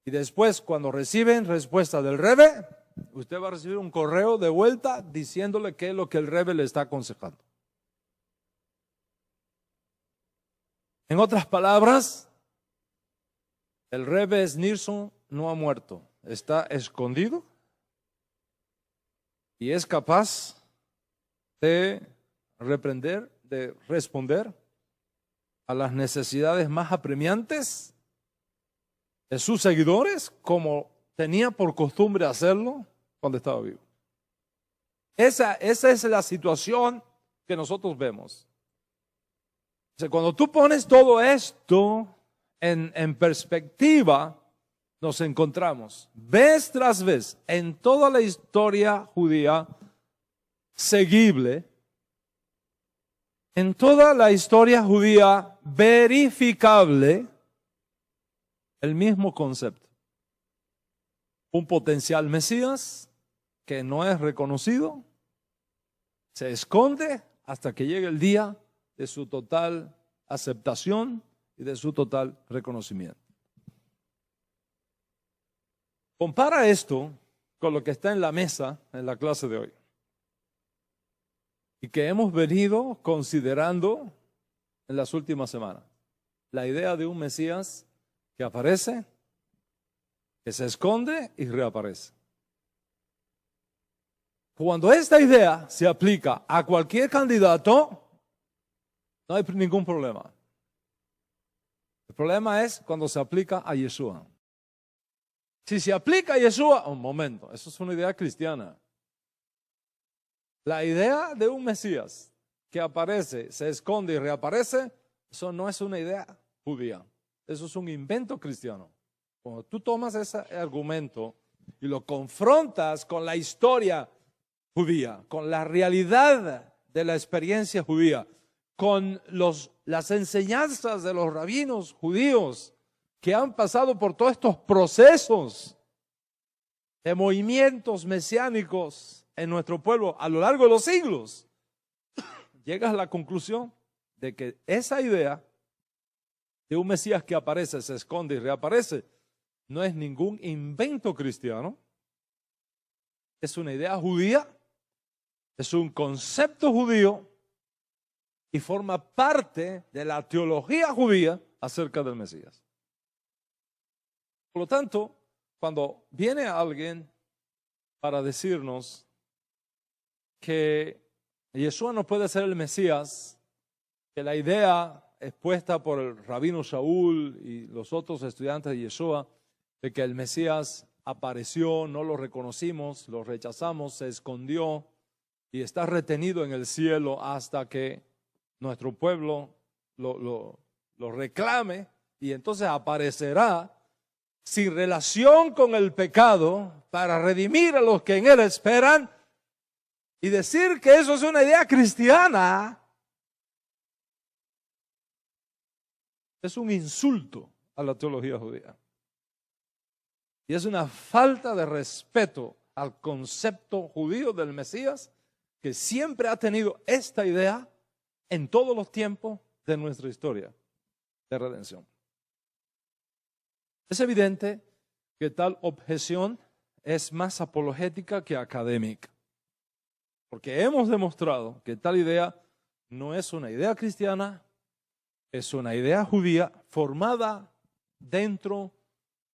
y después cuando reciben respuesta del Rebbe, usted va a recibir un correo de vuelta diciéndole qué es lo que el Rebbe le está aconsejando. En otras palabras, el Rebbe Schneerson no ha muerto, está escondido y es capaz de responder a las necesidades más apremiantes de sus seguidores, como tenía por costumbre hacerlo cuando estaba vivo. Esa es la situación que nosotros vemos. O sea, cuando tú pones todo esto en perspectiva, nos encontramos vez tras vez en toda la historia judía seguible, en toda la historia judía verificable, el mismo concepto. Un potencial Mesías que no es reconocido, se esconde hasta que llegue el día de su total aceptación y de su total reconocimiento. Compara esto con lo que está en la mesa en la clase de hoy y que hemos venido considerando en las últimas semanas. La idea de un Mesías que aparece, que se esconde y reaparece. Cuando esta idea se aplica a cualquier candidato, no hay ningún problema. El problema es cuando se aplica a Yeshua. Si se aplica a Yeshua, un momento, eso es una idea cristiana. La idea de un Mesías que aparece, se esconde y reaparece, eso no es una idea judía. Eso es un invento cristiano. Cuando tú tomas ese argumento y lo confrontas con la historia judía, con la realidad de la experiencia judía, con las enseñanzas de los rabinos judíos que han pasado por todos estos procesos de movimientos mesiánicos en nuestro pueblo a lo largo de los siglos, llegas a la conclusión de que esa idea de un Mesías que aparece, se esconde y reaparece no es ningún invento cristiano, es una idea judía, es un concepto judío y forma parte de la teología judía acerca del Mesías. Por lo tanto, cuando viene alguien para decirnos que Yeshua no puede ser el Mesías, que la idea expuesta por el rabino Shaul y los otros estudiantes de Yeshua de que el Mesías apareció, no lo reconocimos, lo rechazamos, se escondió y está retenido en el cielo hasta que nuestro pueblo lo reclame, y entonces aparecerá sin relación con el pecado para redimir a los que en él esperan. Y decir que eso es una idea cristiana es un insulto a la teología judía. Y es una falta de respeto al concepto judío del Mesías, que siempre ha tenido esta idea en todos los tiempos de nuestra historia de redención. Es evidente que tal objeción es más apologética que académica, porque hemos demostrado que tal idea no es una idea cristiana, es una idea judía formada dentro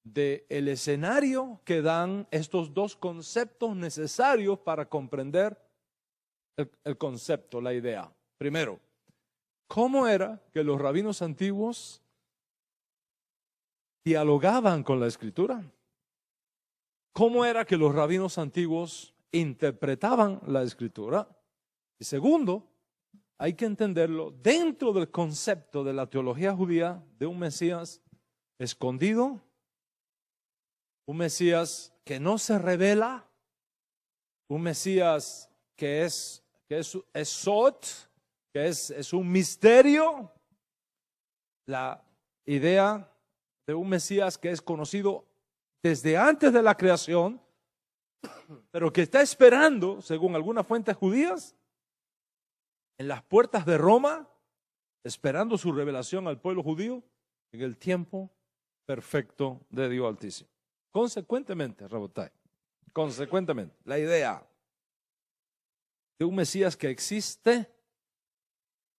del escenario que dan estos dos conceptos necesarios para comprender el concepto, la idea. Primero, ¿cómo era que los rabinos antiguos dialogaban con la Escritura? ¿Cómo era que los rabinos antiguos interpretaban la Escritura? Y segundo, hay que entenderlo dentro del concepto de la teología judía de un Mesías escondido, un Mesías que no se revela, un Mesías que es sot, que es un misterio. La idea de un Mesías que es conocido desde antes de la creación, pero que está esperando, según algunas fuentes judías, en las puertas de Roma, esperando su revelación al pueblo judío en el tiempo perfecto de Dios Altísimo. Consecuentemente, Rabotai, consecuentemente, la idea de un Mesías que existe,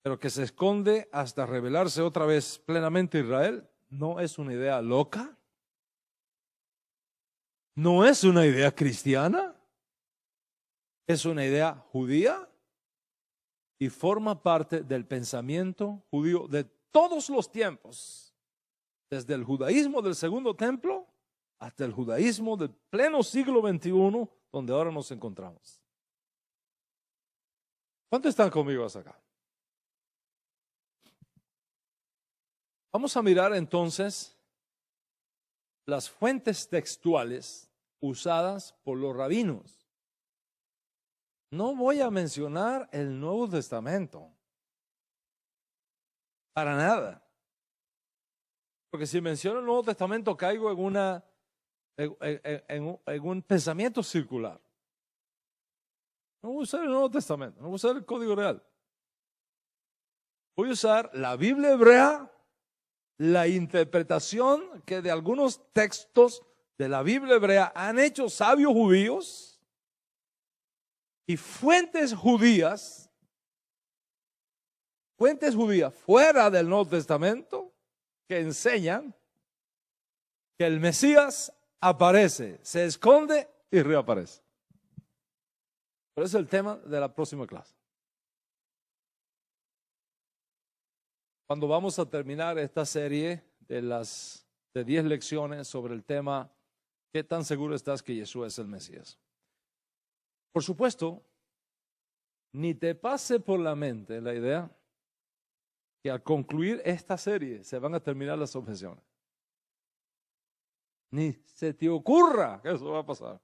pero que se esconde hasta revelarse otra vez plenamente a Israel, no es una idea loca, no es una idea cristiana, es una idea judía y forma parte del pensamiento judío de todos los tiempos, desde el judaísmo del Segundo Templo hasta el judaísmo del pleno siglo XXI, donde ahora nos encontramos. ¿Cuántos están conmigo hasta acá? Vamos a mirar entonces las fuentes textuales usadas por los rabinos. No voy a mencionar el Nuevo Testamento, para nada. Porque si menciono el Nuevo Testamento caigo en un pensamiento circular. No voy a usar el Nuevo Testamento, no voy a usar el Código Real. Voy a usar la Biblia hebrea, la interpretación que de algunos textos de la Biblia hebrea han hecho sabios judíos y fuentes judías fuera del Nuevo Testamento que enseñan que el Mesías aparece, se esconde y reaparece. Pero ese es el tema de la próxima clase. Cuando vamos a terminar esta serie de 10 lecciones sobre el tema, ¿qué tan seguro estás que Yeshua es el Mesías? Por supuesto, ni te pase por la mente la idea que al concluir esta serie se van a terminar las objeciones. Ni se te ocurra que eso va a pasar.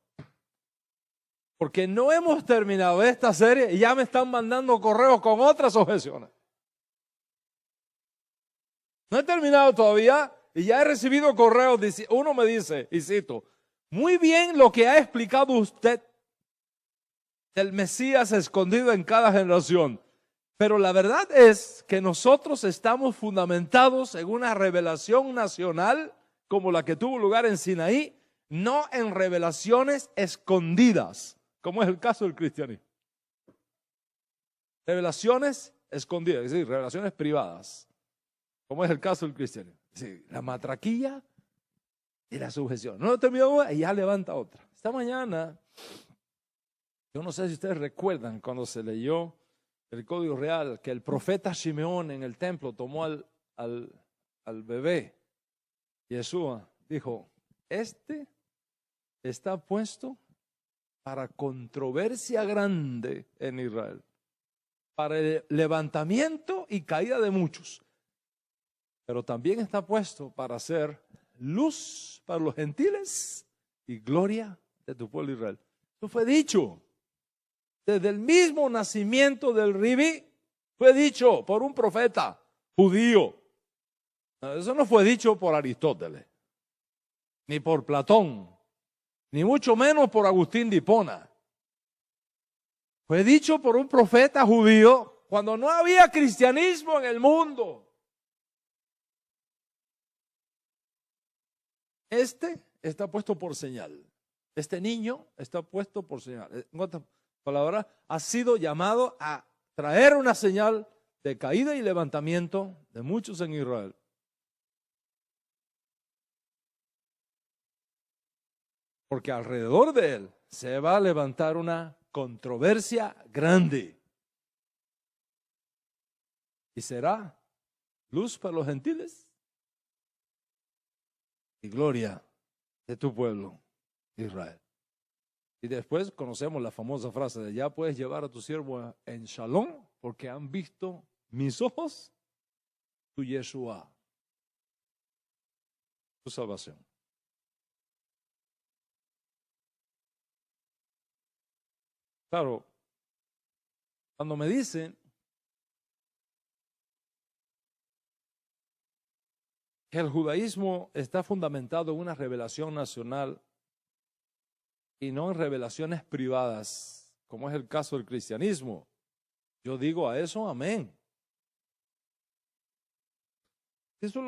Porque no hemos terminado esta serie y ya me están mandando correos con otras objeciones. No he terminado todavía y ya he recibido correos. Uno me dice, y cito, muy bien lo que ha explicado usted del Mesías escondido en cada generación. Pero la verdad es que nosotros estamos fundamentados en una revelación nacional como la que tuvo lugar en Sinaí, no en revelaciones escondidas, como es el caso del cristianismo. Revelaciones escondidas, es decir, revelaciones privadas, como es el caso del cristianismo. Sí, la matraquilla y la sujeción. No terminó y ya levanta otra. Esta mañana, yo no sé si ustedes recuerdan cuando se leyó el Código Real, que el profeta Simeón en el templo tomó al bebé, Yeshua, dijo, este está puesto para controversia grande en Israel, para el levantamiento y caída de muchos, pero también está puesto para ser luz para los gentiles y gloria de tu pueblo Israel. Eso fue dicho desde el mismo nacimiento del Ribí, fue dicho por un profeta judío. Eso no fue dicho por Aristóteles, ni por Platón, ni mucho menos por Agustín de Hipona. Fue dicho por un profeta judío cuando no había cristianismo en el mundo. Este está puesto por señal. Este niño está puesto por señal. En otras palabras, ha sido llamado a traer una señal de caída y levantamiento de muchos en Israel. Porque alrededor de él se va a levantar una controversia grande. Y será luz para los gentiles y gloria de tu pueblo, Israel. Y después conocemos la famosa frase de ya puedes llevar a tu siervo en Shalom porque han visto mis ojos tu Yeshua, tu salvación. Claro, cuando me dicen que el judaísmo está fundamentado en una revelación nacional y no en revelaciones privadas, como es el caso del cristianismo, yo digo a eso amén. Eso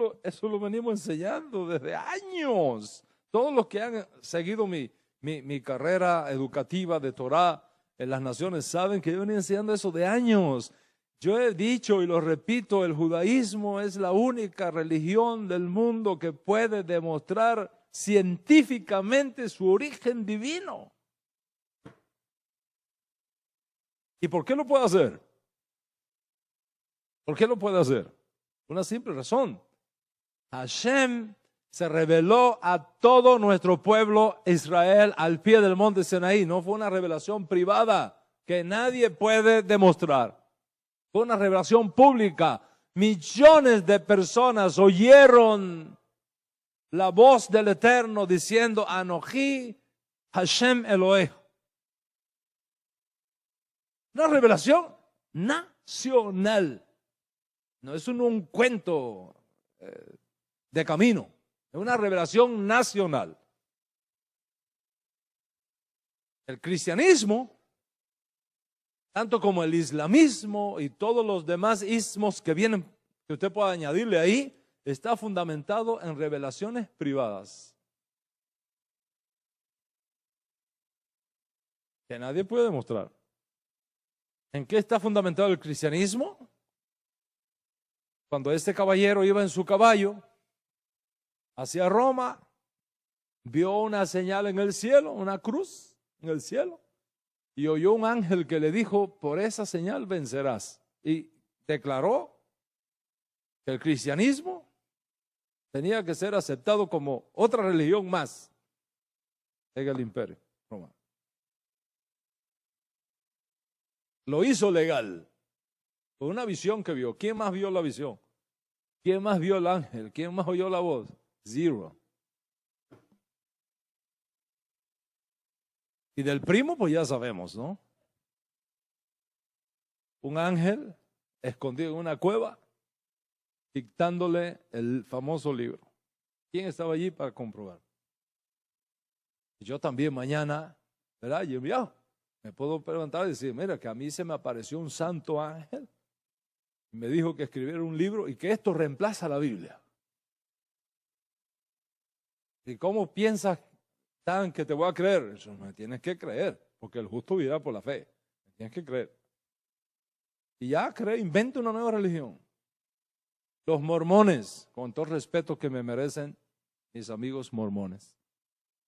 lo venimos enseñando desde años. Todos los que han seguido mi carrera educativa de Torah en las naciones saben que yo venía enseñando eso de años. Yo he dicho y lo repito, el judaísmo es la única religión del mundo que puede demostrar científicamente su origen divino. ¿Y por qué lo puede hacer? ¿Por qué lo puede hacer? Una simple razón. Hashem se reveló a todo nuestro pueblo Israel al pie del monte Sinaí. No fue una revelación privada que nadie puede demostrar. Fue una revelación pública. Millones de personas oyeron la voz del Eterno diciendo, Anoji Hashem Elohim. Una revelación nacional. No es un cuento de camino. Es una revelación nacional. El cristianismo, tanto como el islamismo y todos los demás ismos que vienen, que usted pueda añadirle ahí, está fundamentado en revelaciones privadas. Que nadie puede demostrar. ¿En qué está fundamentado el cristianismo? Cuando este caballero iba en su caballo hacia Roma, vio una señal en el cielo, una cruz en el cielo, y oyó un ángel que le dijo, por esa señal vencerás. Y declaró que el cristianismo tenía que ser aceptado como otra religión más en el imperio romano. Lo hizo legal, con una visión que vio. ¿Quién más vio la visión? ¿Quién más vio el ángel? ¿Quién más oyó la voz? Zero. Y del primo, pues ya sabemos, ¿no? Un ángel escondido en una cueva, dictándole el famoso libro. ¿Quién estaba allí para comprobar? Yo también mañana, ¿verdad? Yo me puedo preguntar y decir, mira, que a mí se me apareció un santo ángel y me dijo que escribiera un libro y que esto reemplaza la Biblia. ¿Y cómo piensas tan que te voy a creer? Eso me tienes que creer, porque el justo vivirá por la fe. Me tienes que creer. y ya inventa una nueva religión. Los mormones, con todo el respeto que me merecen mis amigos mormones.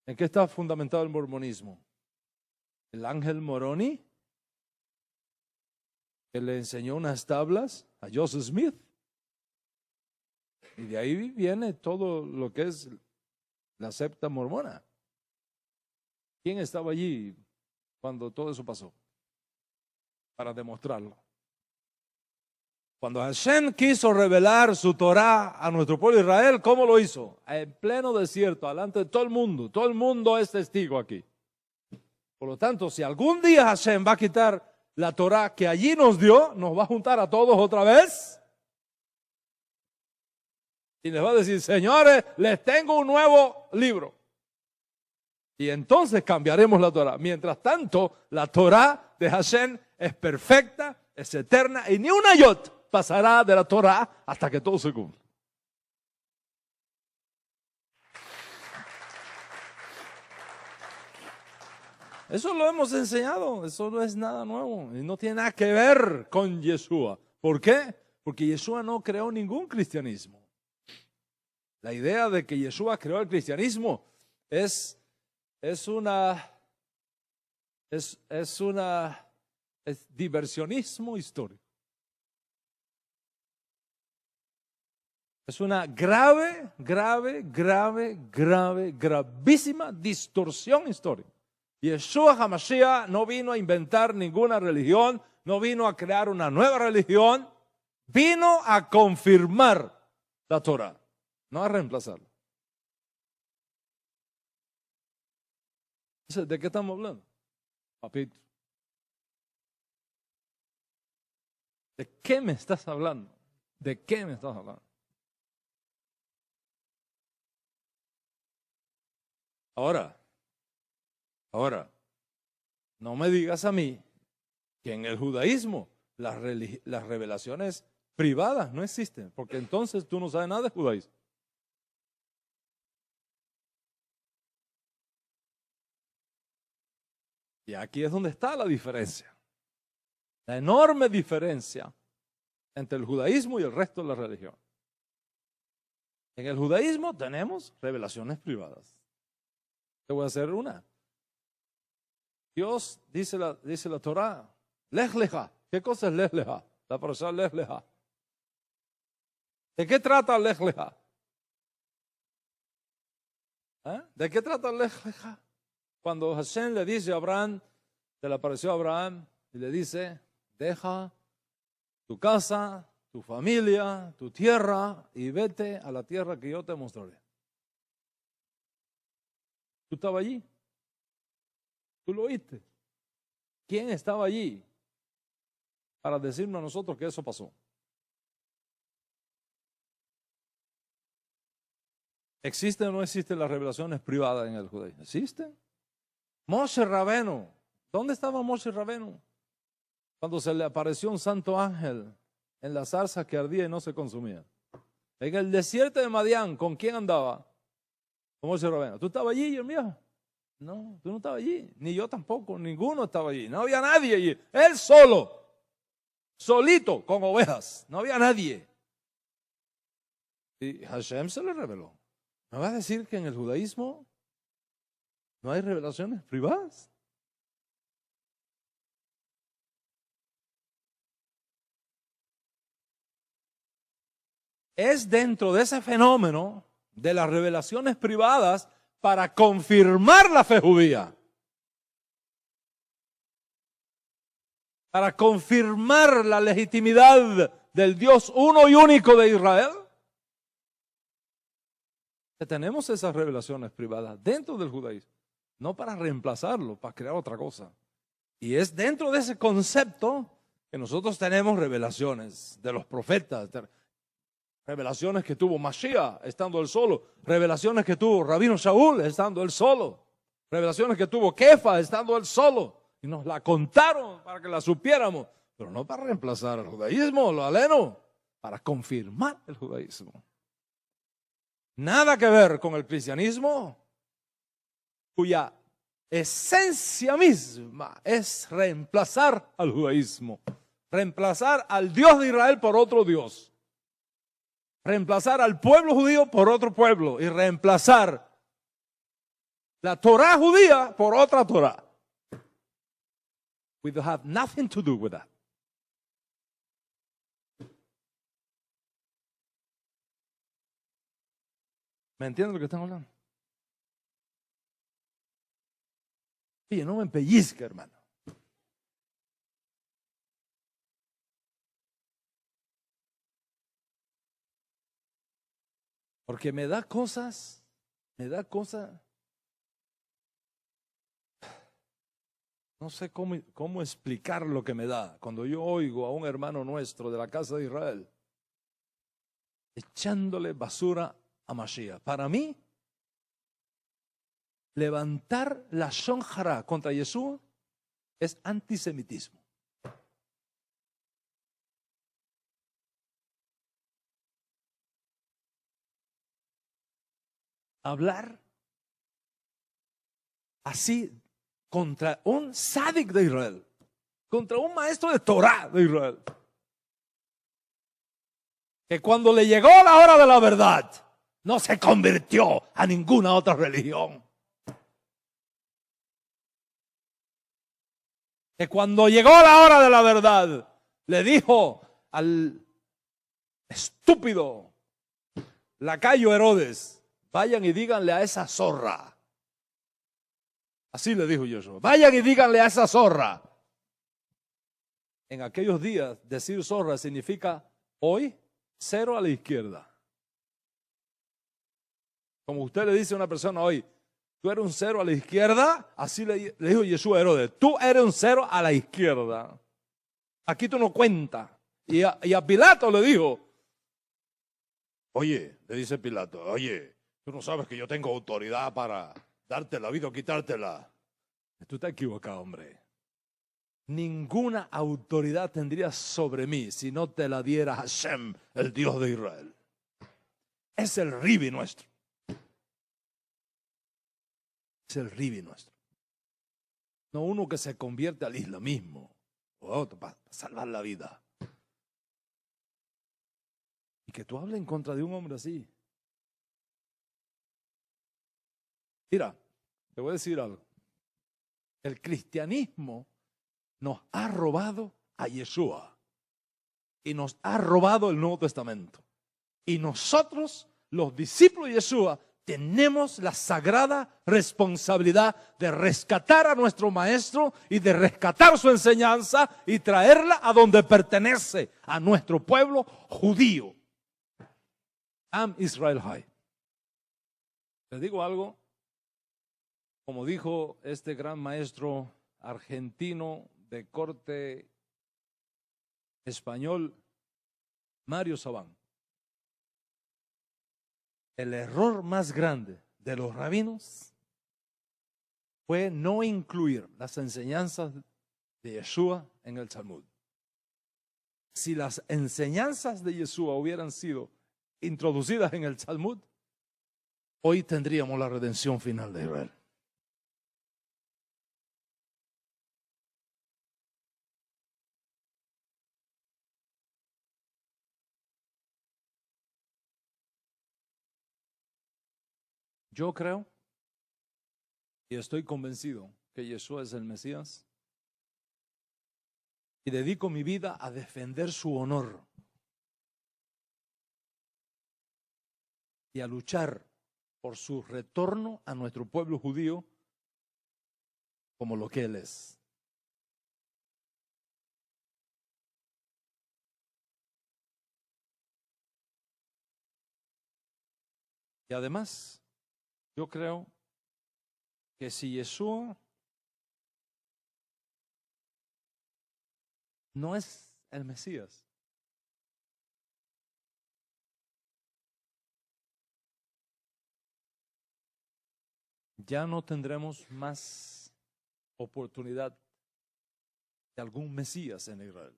¿En qué está fundamentado el mormonismo? El ángel Moroni, que le enseñó unas tablas a Joseph Smith. Y de ahí viene todo lo que es la secta mormona. ¿Quién estaba allí cuando todo eso pasó? Para demostrarlo. Cuando Hashem quiso revelar su Torah a nuestro pueblo Israel, ¿cómo lo hizo? En pleno desierto, delante de todo el mundo es testigo aquí. Por lo tanto, si algún día Hashem va a quitar la Torah que allí nos dio, nos va a juntar a todos otra vez y les va a decir, señores, les tengo un nuevo libro. Y entonces cambiaremos la Torah. Mientras tanto, la Torah de Hashem es perfecta, es eterna y ni una yot pasará de la Torah hasta que todo se cumpla. Eso lo hemos enseñado, eso no es nada nuevo y no tiene nada que ver con Yeshua. ¿Por qué? Porque Yeshua no creó ningún cristianismo. La idea de que Yeshua creó el cristianismo es diversionismo histórico. Es una gravísima distorsión histórica. Yeshua HaMashiach no vino a inventar ninguna religión, no vino a crear una nueva religión, vino a confirmar la Torah, no a reemplazarla. ¿De qué estamos hablando, papito? ¿De qué me estás hablando? ¿De qué me estás hablando? Ahora, no me digas a mí que en el judaísmo las revelaciones privadas no existen, porque entonces tú no sabes nada de judaísmo. Y aquí es donde está la diferencia, la enorme diferencia entre el judaísmo y el resto de la religión. En el judaísmo tenemos revelaciones privadas. Te voy a hacer una. Dios dice la Torah, Lech Lecha. ¿Qué cosa es Lech Lecha? La parasha Lech Lecha. ¿De qué trata Lech Lecha? ¿De qué trata Lech Lecha? Cuando Hashem le dice a Abraham, se le apareció a Abraham y le dice, deja tu casa, tu familia, tu tierra y vete a la tierra que yo te mostraré. ¿Tú estabas allí? ¿Tú lo oíste? ¿Quién estaba allí para decirnos a nosotros que eso pasó? ¿Existen o no existen las revelaciones privadas en el judaísmo? ¿Existen? Moshe Rabenu. ¿Dónde estaba Moshe Rabenu? Cuando se le apareció un santo ángel en la zarza que ardía y no se consumía. En el desierto de Madián, ¿con quién andaba? Con Moshe Rabenu. ¿Tú estabas allí, Jeremías? No, tú no estabas allí, ni yo tampoco, ninguno estaba allí, no había nadie allí, él solo, solito, con ovejas, no había nadie. Y Hashem se le reveló. ¿Me vas a decir que en el judaísmo no hay revelaciones privadas? Es dentro de ese fenómeno de las revelaciones privadas para confirmar la fe judía, para confirmar la legitimidad del Dios uno y único de Israel. Que tenemos esas revelaciones privadas dentro del judaísmo, no para reemplazarlo, para crear otra cosa. Y es dentro de ese concepto que nosotros tenemos revelaciones de los profetas, revelaciones que tuvo Mashiach estando él solo, revelaciones que tuvo Rabino Shaul estando él solo, revelaciones que tuvo Kefa estando él solo, y nos la contaron para que la supiéramos, pero no para reemplazar el judaísmo, lo aleno, para confirmar el judaísmo. Nada que ver con el cristianismo, cuya esencia misma es reemplazar al judaísmo. Reemplazar al Dios de Israel por otro Dios. Reemplazar al pueblo judío por otro pueblo. Y reemplazar la Torah judía por otra Torah. We don't have nothing to do with that. ¿Me entienden lo que están hablando? Oye, no me pellizca, hermano. Porque me da cosas, no sé cómo explicar lo que me da cuando yo oigo a un hermano nuestro de la casa de Israel echándole basura a Mashiach. Para mí, levantar la Shon Hara contra Yeshua es antisemitismo. Hablar así contra un sádic de Israel, contra un maestro de Torah de Israel, que cuando le llegó la hora de la verdad, no se convirtió a ninguna otra religión. Que cuando llegó la hora de la verdad, le dijo al estúpido lacayo Herodes: vayan y díganle a esa zorra. Así le dijo Joshua: vayan y díganle a esa zorra. En aquellos días, decir zorra significa hoy 0 a la izquierda. Como usted le dice a una persona hoy: tú eres un 0 a la izquierda, así le dijo Yeshua a Herodes: tú eres un 0 a la izquierda. Aquí tú no cuentas. Y a Pilato le dijo: oye, le dice Pilato, oye, tú no sabes que yo tengo autoridad para darte la vida o quitártela. Tú estás equivocado, hombre. Ninguna autoridad tendrías sobre mí si no te la diera Hashem, el Dios de Israel. Es el Ribi nuestro. Es el Ribi nuestro. No uno que se convierte al islamismo o a otro para salvar la vida. Y que tú hables en contra de un hombre así. Mira, te voy a decir algo. El cristianismo nos ha robado a Yeshua y nos ha robado el Nuevo Testamento. Y nosotros, los discípulos de Yeshua, tenemos la sagrada responsabilidad de rescatar a nuestro maestro y de rescatar su enseñanza y traerla a donde pertenece, a nuestro pueblo judío. Am Israel High. Les digo algo, como dijo este gran maestro argentino de corte español, Mario Sabán. El error más grande de los rabinos fue no incluir las enseñanzas de Yeshua en el Talmud. Si las enseñanzas de Yeshua hubieran sido introducidas en el Talmud, hoy tendríamos la redención final de Israel. Yo creo y estoy convencido que Yeshua es el Mesías y dedico mi vida a defender su honor y a luchar por su retorno a nuestro pueblo judío como lo que Él es. Y además, yo creo que si Yeshua no es el Mesías, ya no tendremos más oportunidad de algún Mesías en Israel.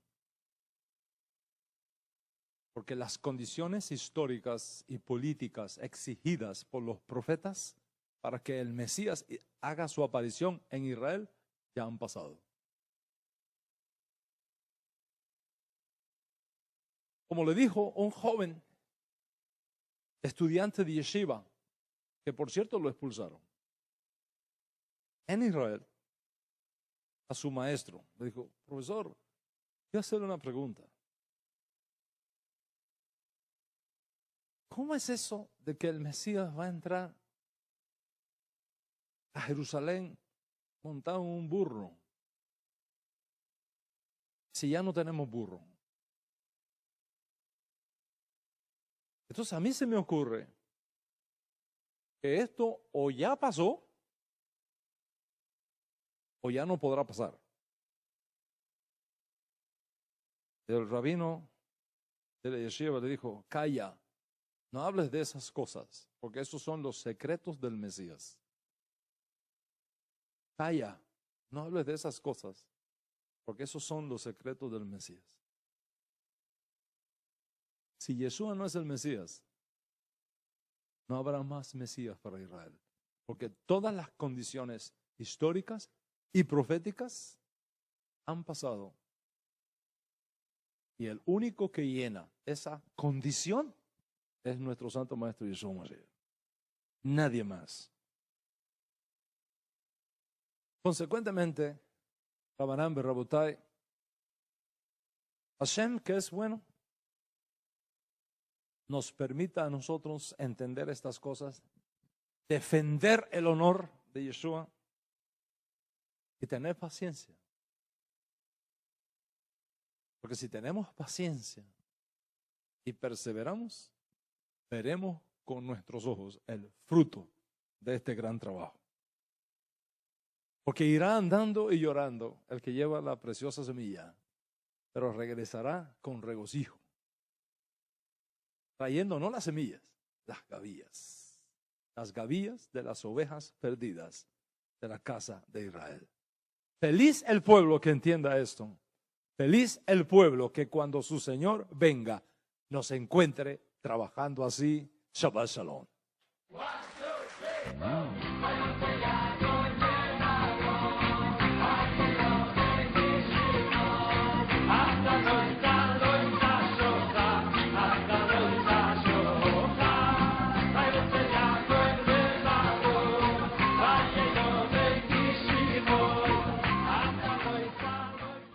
Porque las condiciones históricas y políticas exigidas por los profetas para que el Mesías haga su aparición en Israel ya han pasado. Como le dijo un joven estudiante de yeshiva, que por cierto lo expulsaron en Israel, a su maestro, le dijo: profesor, voy a hacerle una pregunta. ¿Cómo es eso de que el Mesías va a entrar a Jerusalén montado en un burro si ya no tenemos burro? Entonces a mí se me ocurre que esto o ya pasó o ya no podrá pasar. El rabino de la yeshiva le dijo: calla, no hables de esas cosas, porque esos son los secretos del Mesías. Calla, no hables de esas cosas, porque esos son los secretos del Mesías. Si Yeshua no es el Mesías, no habrá más Mesías para Israel, porque todas las condiciones históricas y proféticas han pasado. Y el único que llena esa condición es nuestro Santo Maestro Yeshua Mashiach. Nadie más. Consecuentemente, Rabanán Berrabotai, Hashem, que es bueno, nos permita a nosotros entender estas cosas, defender el honor de Yeshua y tener paciencia. Porque si tenemos paciencia y perseveramos, veremos con nuestros ojos el fruto de este gran trabajo. Porque irá andando y llorando el que lleva la preciosa semilla, pero regresará con regocijo, trayendo no las semillas, las gavillas de las ovejas perdidas de la casa de Israel. Feliz el pueblo que entienda esto. Feliz el pueblo que cuando su Señor venga nos encuentre trabajando así. Shabbat Shalom. 1, 2, 3.